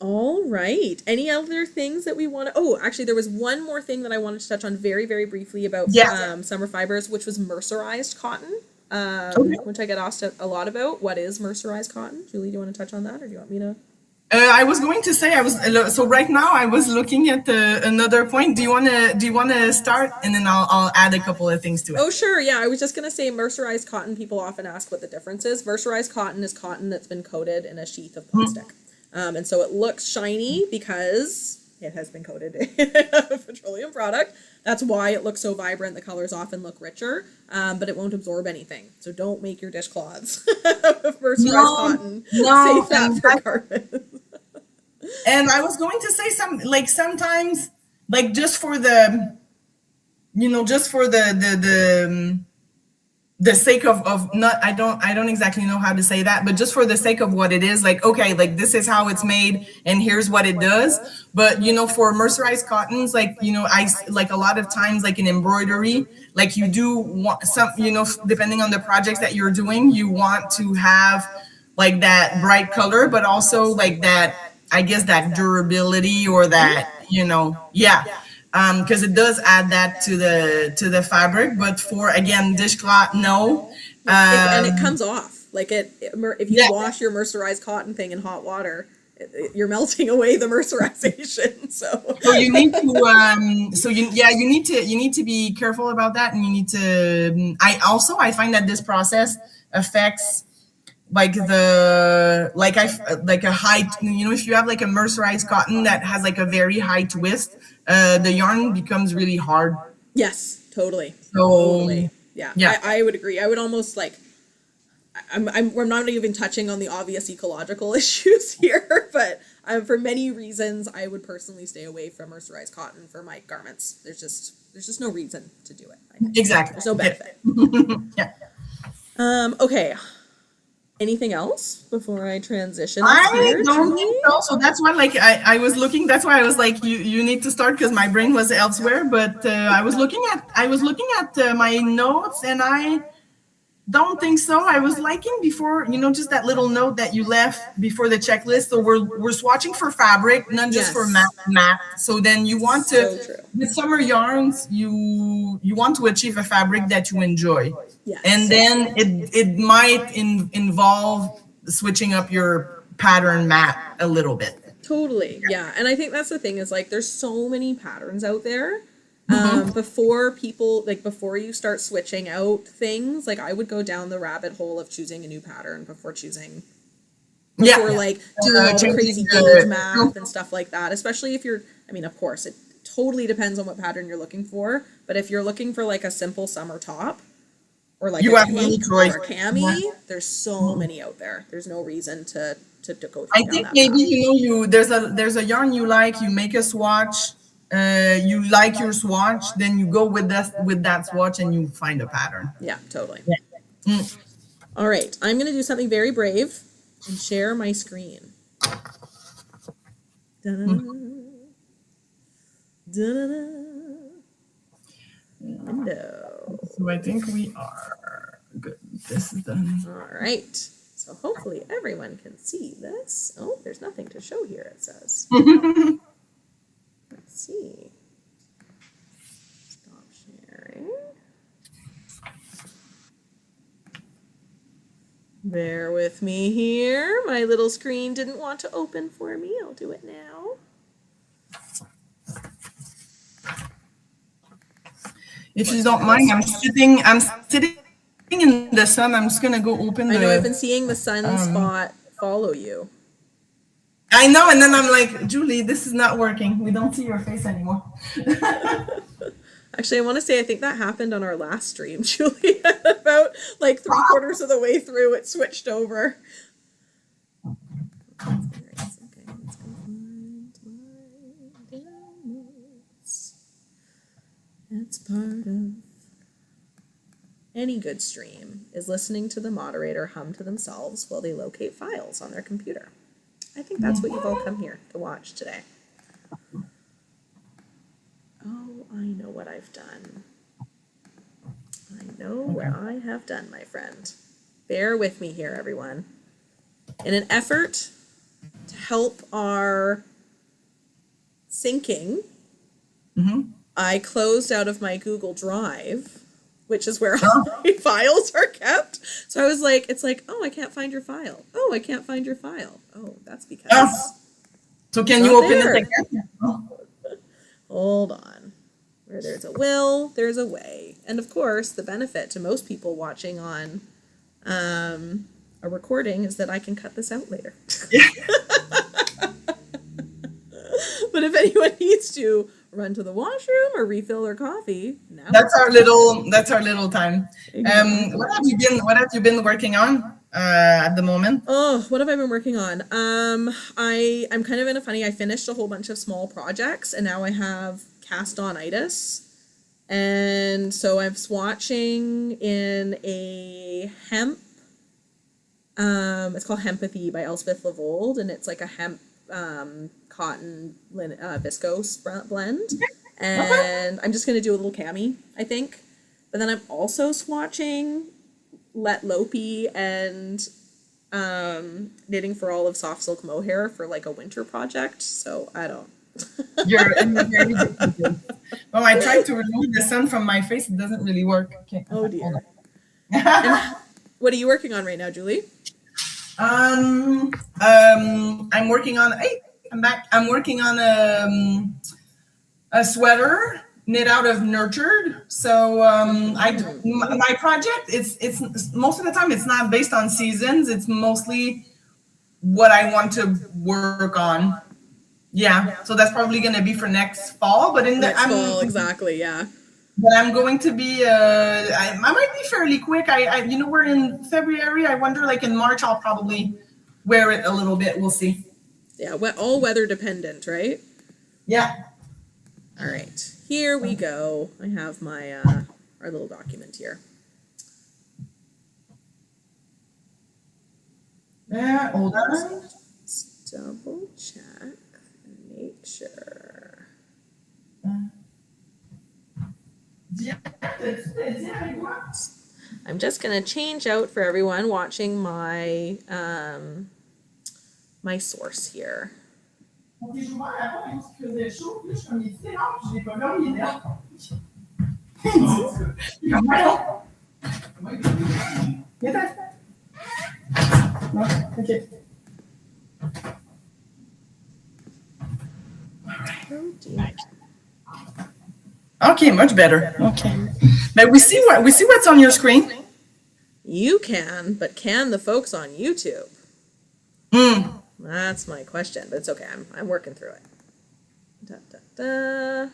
All right. Any other things that we want to? Oh, actually, there was one more thing that I wanted to touch on very, very briefly about Yeah. summer fibers, which was mercerized cotton, Okay. which I get asked a lot about. What is mercerized cotton? Julie, do you want to touch on that, or do you want me to? I was going to say, so right now I was looking at another point. Do you wanna start, and then I'll add a couple of things to it. Oh, sure. Yeah, I was just gonna say mercerized cotton. People often ask what the difference is. Mercerized cotton is cotton that's been coated in a sheath of plastic, and so it looks shiny because it has been coated in a petroleum product. That's why it looks so vibrant. The colors often look richer, but it won't absorb anything. So don't make your dishcloths of mercerized No, cotton. no, Save that for carpet. and I was going to say sometimes, like, just for the just for the sake of not, I don't exactly know how to say that, but just for the sake of what it is, like, okay, like, this is how it's made and here's what it does. But for mercerized cottons, like, like, a lot of times, like, in embroidery, like, you do want some, depending on the projects that you're doing, you want to have like that bright color, but also like that, I guess, that durability, or that, yeah, because it does add that to the fabric. But for, again, dishcloth, no. And it comes off like if you Yeah. wash your mercerized cotton thing in hot water, you're melting away the mercerization. So you need to you need to be careful about that, and you need to, I find that this process affects, like, like a high, if you have like a mercerized cotton that has like a very high twist, the yarn becomes really hard. Yes, totally, So totally. Yeah, yeah. I would agree. I would almost like. We're not even touching on the obvious ecological issues here, but for many reasons, I would personally stay away from mercerized cotton for my garments. There's just no reason to do it. I think. Exactly. There's no benefit. Yeah. Okay. Anything else before I transition us I here, don't Julie? think so. So that's why, like, I was looking. That's why I was like, you need to start, because my brain was elsewhere. But I was looking at my notes, and I don't think so. I was liking before, just that little note that you left before the checklist. So we're swatching for fabric, not just for Yes. matte. So then you want to, So true. with summer yarns, you want to achieve a fabric that you enjoy. Yes. And then it might involve switching up your pattern mat a little bit. Totally. Yeah. And I think that's the thing is like there's so many patterns out there. Mhm. Before you start switching out things, like I would go down the rabbit hole of choosing a new pattern before doing all the Changing crazy gauge math and stuff like that. Especially if of course, it totally depends on what pattern you're looking for. But if you're looking for like a simple summer top or like You a have many tank or a choices. cami, there's so many out there. There's no reason to go I down think that maybe, path. there's a yarn you like, you make a swatch, you like your swatch, then you go with that swatch, and you find a pattern. Yeah, totally. Mm. All right, I'm going to do something very brave and share my screen. Da-da-da. Da-da-da. Window. So I think we are good. This is done. All right. So hopefully everyone can see this. Oh, there's nothing to show here, it says. Let's see. Stop sharing. Bear with me here. My little screen didn't want to open for me. I'll do it now. If you don't mind, I'm sitting in the sun. I'm just gonna go open I know I've been seeing the sunspot follow you. I know, and then I'm like, Julie, this is not working. We don't see your face anymore. Actually, I want to say I think that happened on our last stream, Julie. About like 3/4 of the way through, it switched over. That's part of any good stream is listening to the moderator hum to themselves while they locate files on their computer. I think that's what you've all come here to watch today. Oh, I know what I've done. I know what I have done, my friend. Bear with me here, everyone. In an effort to help our syncing, I closed out of my Google Drive, which is where all my files are kept. So I was like, it's like, oh, I can't find your file. Oh, I can't find your file. Oh, that's because. So can you open it again? Hold on. Where there's a will, there's a way. And of course, the benefit to most people watching on a recording is that I can cut this out later. But if anyone needs to run to the washroom or refill their coffee, now that's our little time. Exactly. What have you been working on at the moment? Oh, what have I been working on? I'm kind of in a funny. I finished a whole bunch of small projects, and now I have cast on itis, and so I'm swatching in a hemp. It's called Hempathy by Elspeth Lavold, and it's like a hemp cotton viscose blend. And I'm just gonna do a little cami, I think. But then I'm also swatching Let Lopi and knitting for all of Soft Silk Mohair for like a winter project. So I don't. You're very good. Oh, I tried to remove the sun from my face. It doesn't really work. Okay. Oh dear. And what are you working on right now, Julie? I'm working on. Hey, I'm back. I'm working on a sweater knit out of Nurtured. So my project, it's most of the time it's not based on seasons. It's mostly what I want to work on. Yeah, so that's probably going to be for next fall. But in the fall, exactly, yeah. But I'm going to be. I might be fairly quick. We're in February. I wonder, like in March, I'll probably wear it a little bit. We'll see. Yeah, all weather dependent, right? Yeah. All right, here we go. I have my our little document here. Yeah, hold on. Let's double check and make sure. I'm just gonna change out for everyone watching my my source here. Okay. Oh dear. Okay, much better. Okay. But we see what's on your screen. You can, but can the folks on YouTube? That's my question, but it's okay. I'm working through it. Da, da, da.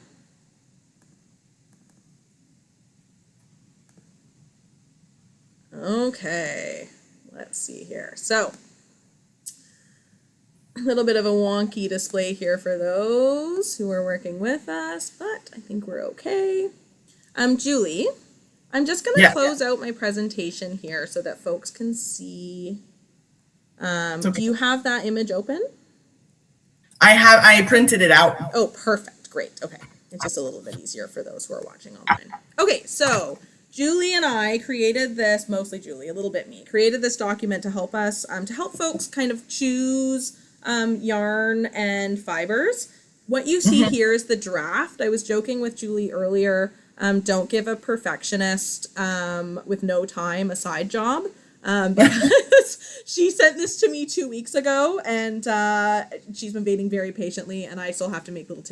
Okay, let's see here. So, a little bit of a wonky display here for those who are working with us, but I think we're okay. Julie, I'm just going to close out my presentation here so that folks can see. Okay. Do you have that image open? I printed it out. Oh, perfect. Great. Okay. It's just a little bit easier for those who are watching online. Okay, so Julie and I created this, mostly Julie, a little bit me, created this document to help us, to help folks kind of choose yarn and fibers. What you see here is the draft. I was joking with Julie earlier, don't give a perfectionist with no time a side job. Because she sent this to me 2 weeks ago, and she's been waiting very patiently, and I still have to make little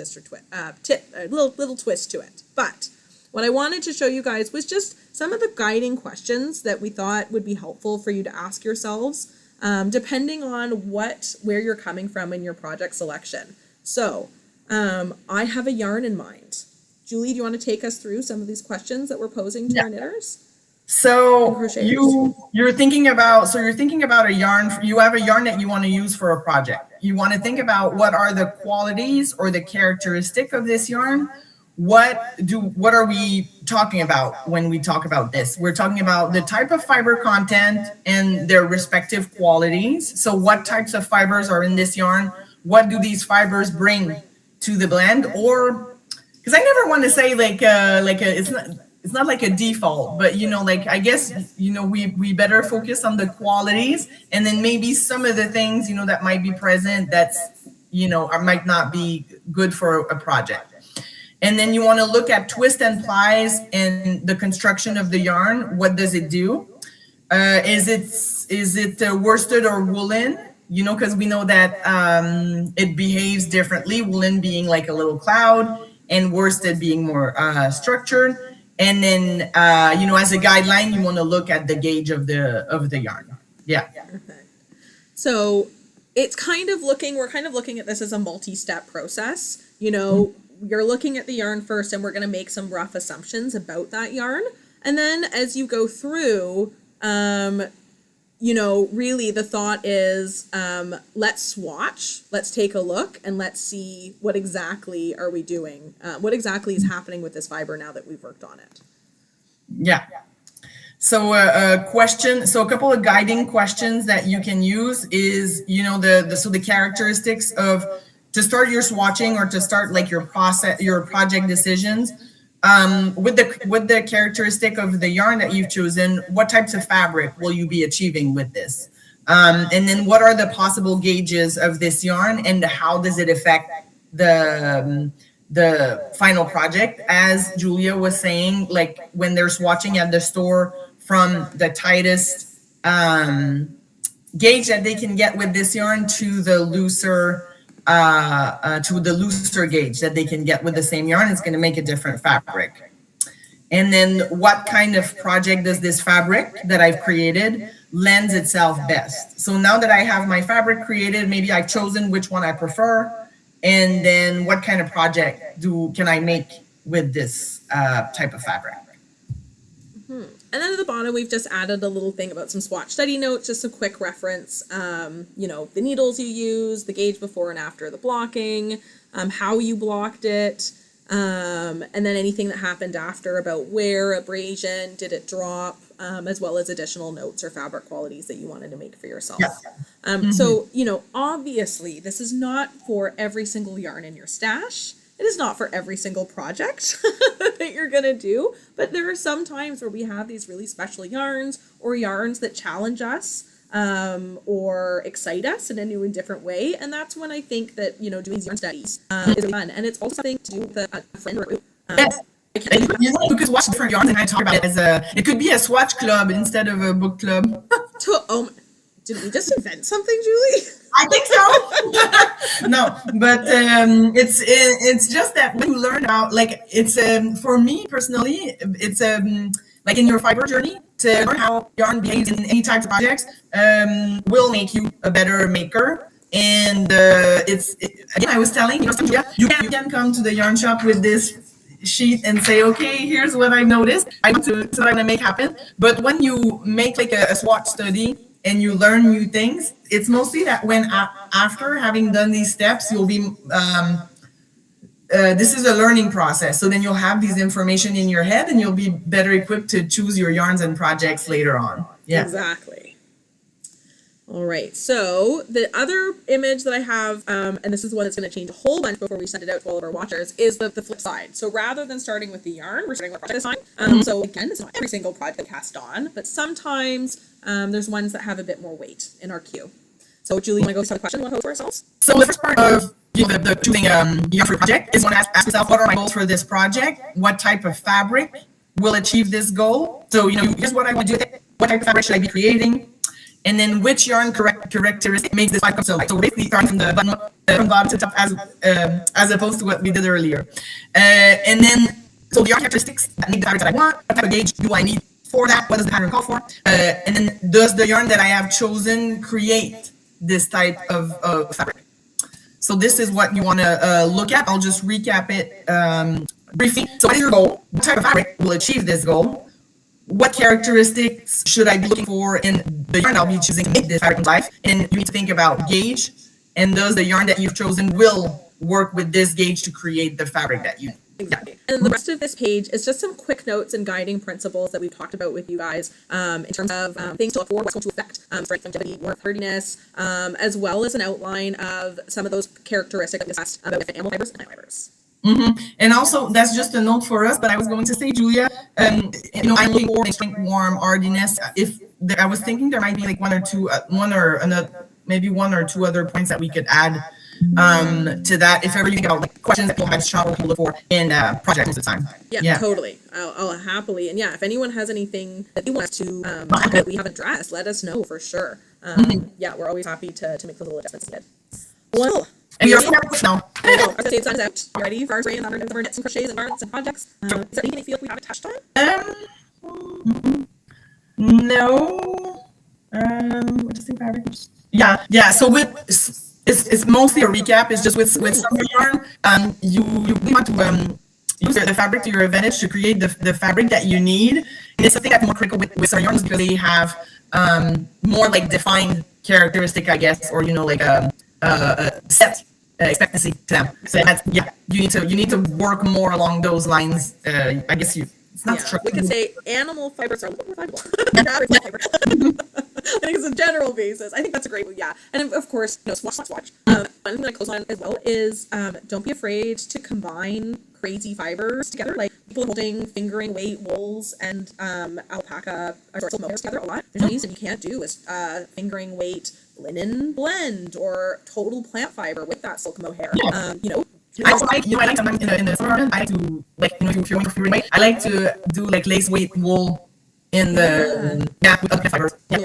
little twist to it. But what I wanted to show you guys was just some of the guiding questions that we thought would be helpful for you to ask yourselves, depending on where you're coming from in your project selection. So I have a yarn in mind. Julie, do you want to take us through some of these questions that we're posing to our knitters? So you're thinking about a yarn. You have a yarn that you want to use for a project. You want to think about what are the qualities or the characteristic of this yarn. What are we talking about when we talk about this? We're talking about the type of fiber content and their respective qualities. So what types of fibers are in this yarn? What do these fibers bring to the blend? Or because I never want to say it's not like a default, but I guess we better focus on the qualities, and then maybe some of the things that might be present that's might not be good for a project. And then you want to look at twist and plies and the construction of the yarn. What does it do? Is it worsted or woolen? Because we know that it behaves differently. Woolen being like a little cloud, and worsted being more structured. And then as a guideline, you want to look at the gauge of the yarn. Yeah. Perfect. So it's we're kind of looking at this as a multi-step process. You're looking at the yarn first, and we're going to make some rough assumptions about that yarn. And then as you go through, really the thought is, let's swatch, let's take a look, and let's see what exactly are we doing? What exactly is happening with this fiber now that we've worked on it? Yeah. So a couple of guiding questions that you can use is, the characteristics of, to start your swatching or to start like your project decisions, with the characteristic of the yarn that you've chosen, what types of fabric will you be achieving with this? And then what are the possible gauges of this yarn, and how does it affect the final project? As Julia was saying, like when they're swatching at the store, from the tightest gauge that they can get with this yarn to the looser gauge that they can get with the same yarn, it's going to make a different fabric. And then what kind of project does this fabric that I've created lends itself best? So now that I have my fabric created, maybe I've chosen which one I prefer, and then what kind of project can I make with this type of fabric? And then at the bottom, we've just added a little thing about some swatch study notes, just a quick reference, the needles you use, the gauge before and after the blocking, how you blocked it, and then anything that happened after about wear, abrasion, did it drop, as well as additional notes or fabric qualities that you wanted to make for yourself. Yeah. So, obviously, this is not for every single yarn in your stash. It is not for every single project that you're going to do, but there are some times where we have these really special yarns or yarns that challenge us or excite us in a new and different way. And that's when I think that, doing yarn studies is really fun. And it's also something to do with a friend or a group. Yes. You could swatch different yarns, and I talk about it as it could be a swatch club instead of a book club. Did we just invent something, Julie? I think so. No, but it's just that when you learn about, like, it's for me personally, it's like in your fiber journey, to learn how yarn behaves in any type of projects will make you a better maker. And again, I was telling you can come to the yarn shop with this sheet and say, okay, here's what I noticed. I'm going to make happen. But when you make like a swatch study and you learn new things, it's mostly that when after having done these steps, you'll be, this is a learning process. So then you'll have these information in your head, and you'll be better equipped to choose your yarns and projects later on. Yeah, exactly. All right, so the other image that I have, and this is one that's going to change a whole bunch before we send it out to all of our watchers, is the flip side. So rather than starting with the yarn, we're starting with project design. So again, it's not every single project cast on, but sometimes there's ones that have a bit more weight in our queue. So Julie, you want to go to the question we want to pose for ourselves? So the first part of the choosing yarn for a project is want to ask yourself, what are my goals for this project? What type of fabric will achieve this goal? So, here's what I want to do. What type of fabric should I be creating? and then which yarn characteristic makes this fiber so light. So basically starting from the bottom up, from bottom to top as opposed to what we did earlier. And then, so the yarn characteristics that make the fabric that I want, what type of gauge do I need for that? What does the pattern call for? And then does the yarn that I have chosen create this type of fabric? So this is what you want to look at. I'll just recap it briefly. So what is your goal? What type of fabric will achieve this goal? What characteristics should I be looking for in the yarn I'll be choosing to make this fabric life? And you need to think about gauge, and does the yarn that you've chosen will work with this gauge to create the fabric that you need? Exactly. And the rest of this page is just some quick notes and guiding principles that we've talked about with you guys in terms of things to look for, what's going to affect strength, longevity, warmth, hardiness, as well as an outline of some of those characteristics that we discussed about different animal fibers and plant fibers. Mm-hmm. And also, that's just a note for us, but I was going to say, Julia, I'm looking for strength, warm, hardiness. I was thinking there might be like one or two other points that we could add to that, if ever you think about like questions that people have to look for in projects most of the time. Yeah, totally. I'll happily, and yeah, if anyone has anything that you want us to that we haven't addressed, let us know for sure. Yeah, we're always happy to make those little adjustments needed. Well, we are now. I know, our stage sun is out. You ready for our spray and our knits and crochets and garments and projects? Is there anything you feel like we haven't touched on? No. What is the fabric? Yeah. So it's mostly a recap. It's just with some yarn. You want to use the fabric to your advantage to create the fabric that you need. And it's something that's more critical with some yarns because they have more like defined characteristic, I guess, or like a set expectancy to them. So that's you need to work more along those lines. I guess it's not structured. We could say animal fibers are a little more valuable than average plant fiber. I think it's a general basis. I think that's a great, and of course, swatch. One thing that I close on as well is don't be afraid to combine crazy fibers together, like people holding fingering weight wools and alpaca or silk mohair together a lot. There's no reason you can't do a fingering weight linen blend or total plant fiber with that silk mohair. I also like, I like sometimes in the summer, I like to, like, if you're going for weight, I like to do like lace weight wool in the with other fibers. Yeah.